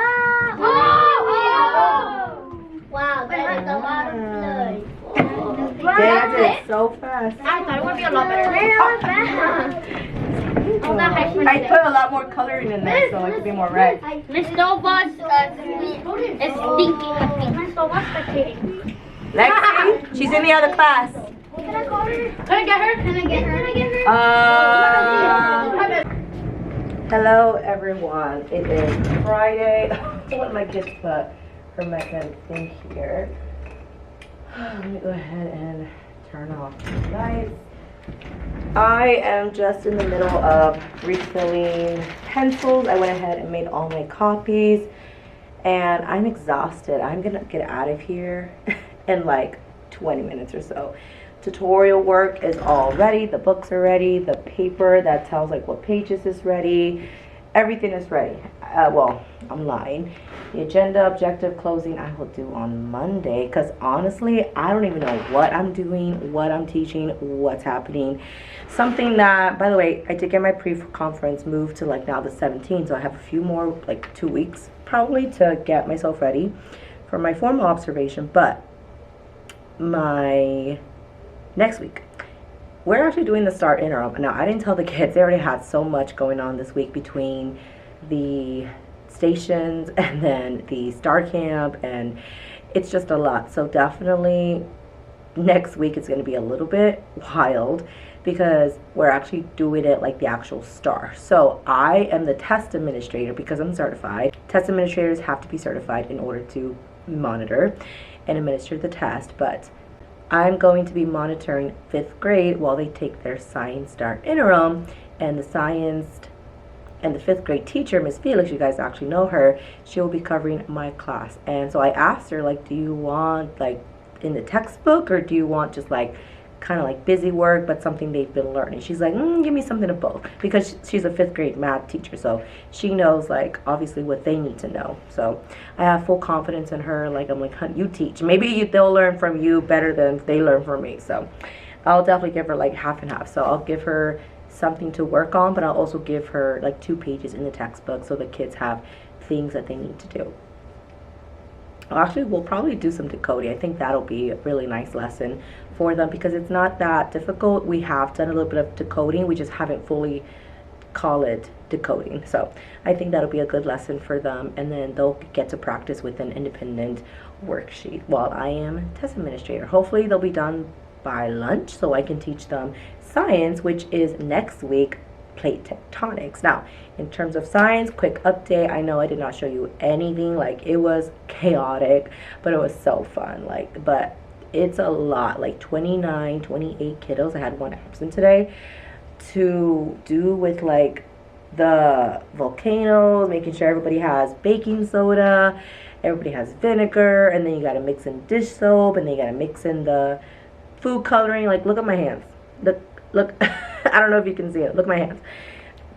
C: Wow, that is a lot of blood.
A: That is so fast.
B: I thought it would be a lot better.
A: I put a lot more coloring in there so it could be more red.
B: Miss Nova's is stinking. Miss Nova's spectating.
A: Lexi, she's in the other class.
C: Can I call her?
B: Can I get her?
C: Can I get her? Can I get her?
A: Hello everyone. It is Friday. What am I just put for my thing here? Let me go ahead and turn off the lights. I am just in the middle of refilling pencils. I went ahead and made all my copies, and I'm exhausted. I'm gonna get out of here in like 20 minutes or so. Tutorial work is all ready. The books are ready. The paper that tells like what pages is ready. Everything is ready. Well, I'm lying. The agenda, objective, closing, I will do on Monday, because honestly, I don't even know what I'm doing, what I'm teaching, what's happening. Something that, by the way, I did get my pre-conference moved to like now the 17th, so I have a few more, like 2 weeks probably, to get myself ready for my formal observation. But my next week, we're actually doing the STAR interim. Now, I didn't tell the kids. They already had so much going on this week between the stations and then the STAR camp, and it's just a lot. So definitely next week is going to be a little bit wild. because we're actually doing it like the actual star. So I am the test administrator because I'm certified. Test administrators have to be certified in order to monitor and administer the test, but I'm going to be monitoring 5th grade while they take their Science Star interim, and the 5th grade teacher, Miss Felix, you guys actually know her, she will be covering my class. And so I asked her, like, do you want like in the textbook, or do you want just like kind of like busy work but something they've been learning? She's like, give me something of both, because she's a 5th grade math teacher, so she knows like obviously what they need to know. So I have full confidence in her. Like, I'm like, you teach, maybe they'll learn from you better than they learn from me. So I'll definitely give her like half and half. So I'll give her something to work on, but I'll also give her like 2 pages in the textbook so the kids have things that they need to do. Actually, we'll probably do some decoding. I think that'll be a really nice lesson for them because it's not that difficult. We have done a little bit of decoding, we just haven't fully call it decoding. So I think that'll be a good lesson for them, and then they'll get to practice with an independent worksheet while I am test administrator. Hopefully they'll be done by lunch so I can teach them science, which is next week, plate tectonics. Now, in terms of science, quick update. I know I did not show you anything. Like, it was chaotic, but it was so fun. Like, but it's a lot, like 28 kiddos. I had one absent today to do with like the volcanoes, making sure everybody has baking soda, everybody has vinegar, and then you got to mix in dish soap, and then you got to mix in the food coloring. Like, look at my hands. Look. I don't know if you can see it. Look at my hands.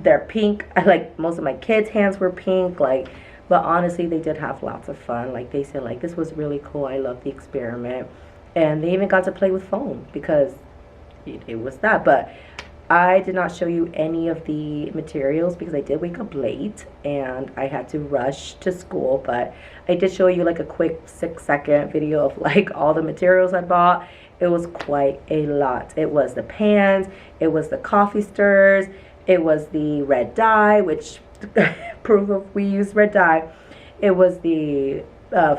A: They're pink. Like, most of my kids' hands were pink. Like, but honestly, they did have lots of fun. Like, they said, like, this was really cool. I love the experiment. And they even got to play with foam because it was that. But I did not show you any of the materials because I did wake up late and I had to rush to school. But I did show you like a quick 6-second video of like all the materials I bought. It was quite a lot. It was the pans, it was the coffee stirrers, it was the red dye, which proof of we used red dye. It was the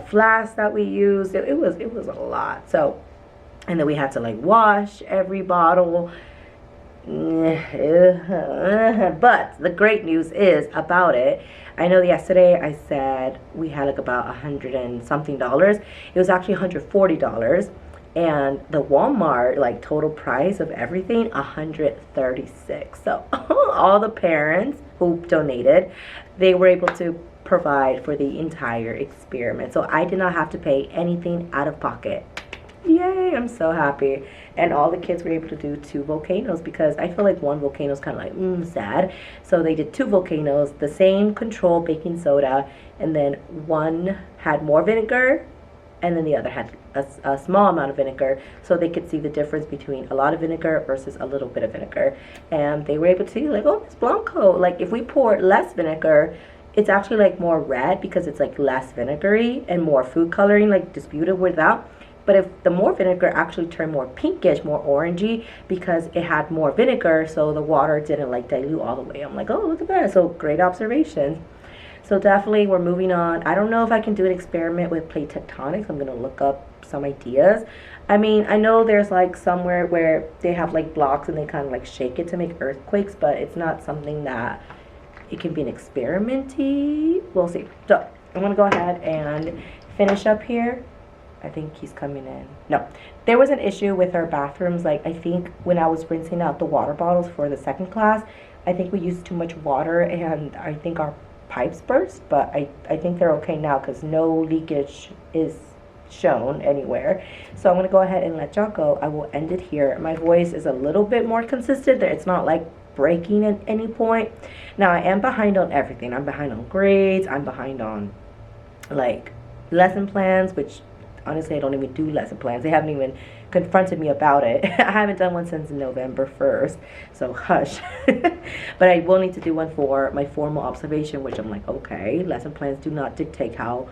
A: flask that we used. It was a lot. So, and then we had to like wash every bottle. But the great news is about it. I know yesterday I said we had like about $100 and something. It was actually $140. And the Walmart like total price of everything, $136. So all the parents who donated, they were able to provide for the entire experiment. So I did not have to pay anything out of pocket. Yay, I'm so happy. And all the kids were able to do 2 volcanoes because I feel like one volcano is kind of like sad. So they did 2 volcanoes, the same control baking soda, and then one had more vinegar and then the other had a small amount of vinegar, so they could see the difference between a lot of vinegar versus a little bit of vinegar. And they were able to see like, oh, Miss Blanco, like if we pour less vinegar, it's actually like more red because it's like less vinegary and more food coloring, like disputed without. But if the more vinegar actually turned more pinkish, more orangey, because it had more vinegar, so the water didn't like dilute all the way. I'm like, oh, look at that. So great observation. So definitely we're moving on. I don't know if I can do an experiment with plate tectonics. I'm gonna look up some ideas. I mean, I know there's like somewhere where they have like blocks and they kind of like shake it to make earthquakes, but it's not something that it can be an experiment-y. We'll see. So I'm gonna go ahead and finish up here. I think he's coming in. No, there was an issue with our bathrooms. Like, I think when I was rinsing out the water bottles for the second class, I think we used too much water and I think our pipes burst, but I think they're okay now because no leakage is shown anywhere. So I'm going to go ahead and let y'all go. I will end it here. My voice is a little bit more consistent. It's not like breaking at any point. Now, I am behind on everything. I'm behind on grades. I'm behind on like lesson plans, which honestly I don't even do lesson plans. They haven't even confronted me about it. I haven't done one since November 1st, so hush. But I will need to do one for my formal observation, which I'm like, okay, lesson plans do not dictate how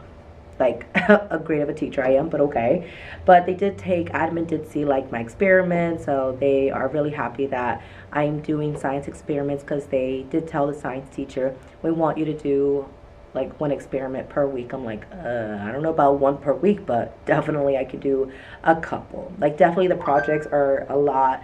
A: like a great of a teacher I am, but okay. But they did take, admin did see like my experiments, so they are really happy that I'm doing science experiments, because they did tell the science teacher, we want you to do like 1 experiment per week. I'm like, I don't know about 1 per week, but definitely I could do a couple. Like, definitely the projects are a lot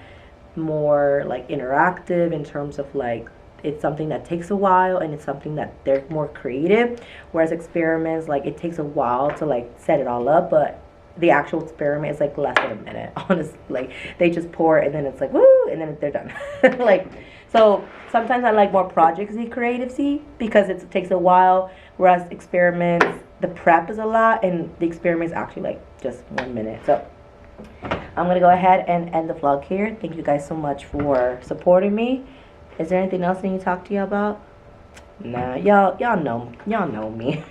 A: more like interactive in terms of like it's something that takes a while and it's something that they're more creative, whereas experiments, like it takes a while to like set it all up, but the actual experiment is like less than a minute. Honestly, like they just pour it and then it's like woo, and then they're done. Like, so sometimes I like more projectsy creativity because it takes a while, whereas experiments, the prep is a lot and the experiment is actually like just 1 minute. So I'm gonna go ahead and end the vlog here. Thank you guys so much for supporting me. Is there anything else I need to talk to you about? Nah, y'all know me.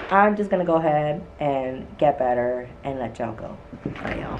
A: I'm just gonna go ahead and get better and let y'all go. Bye, y'all.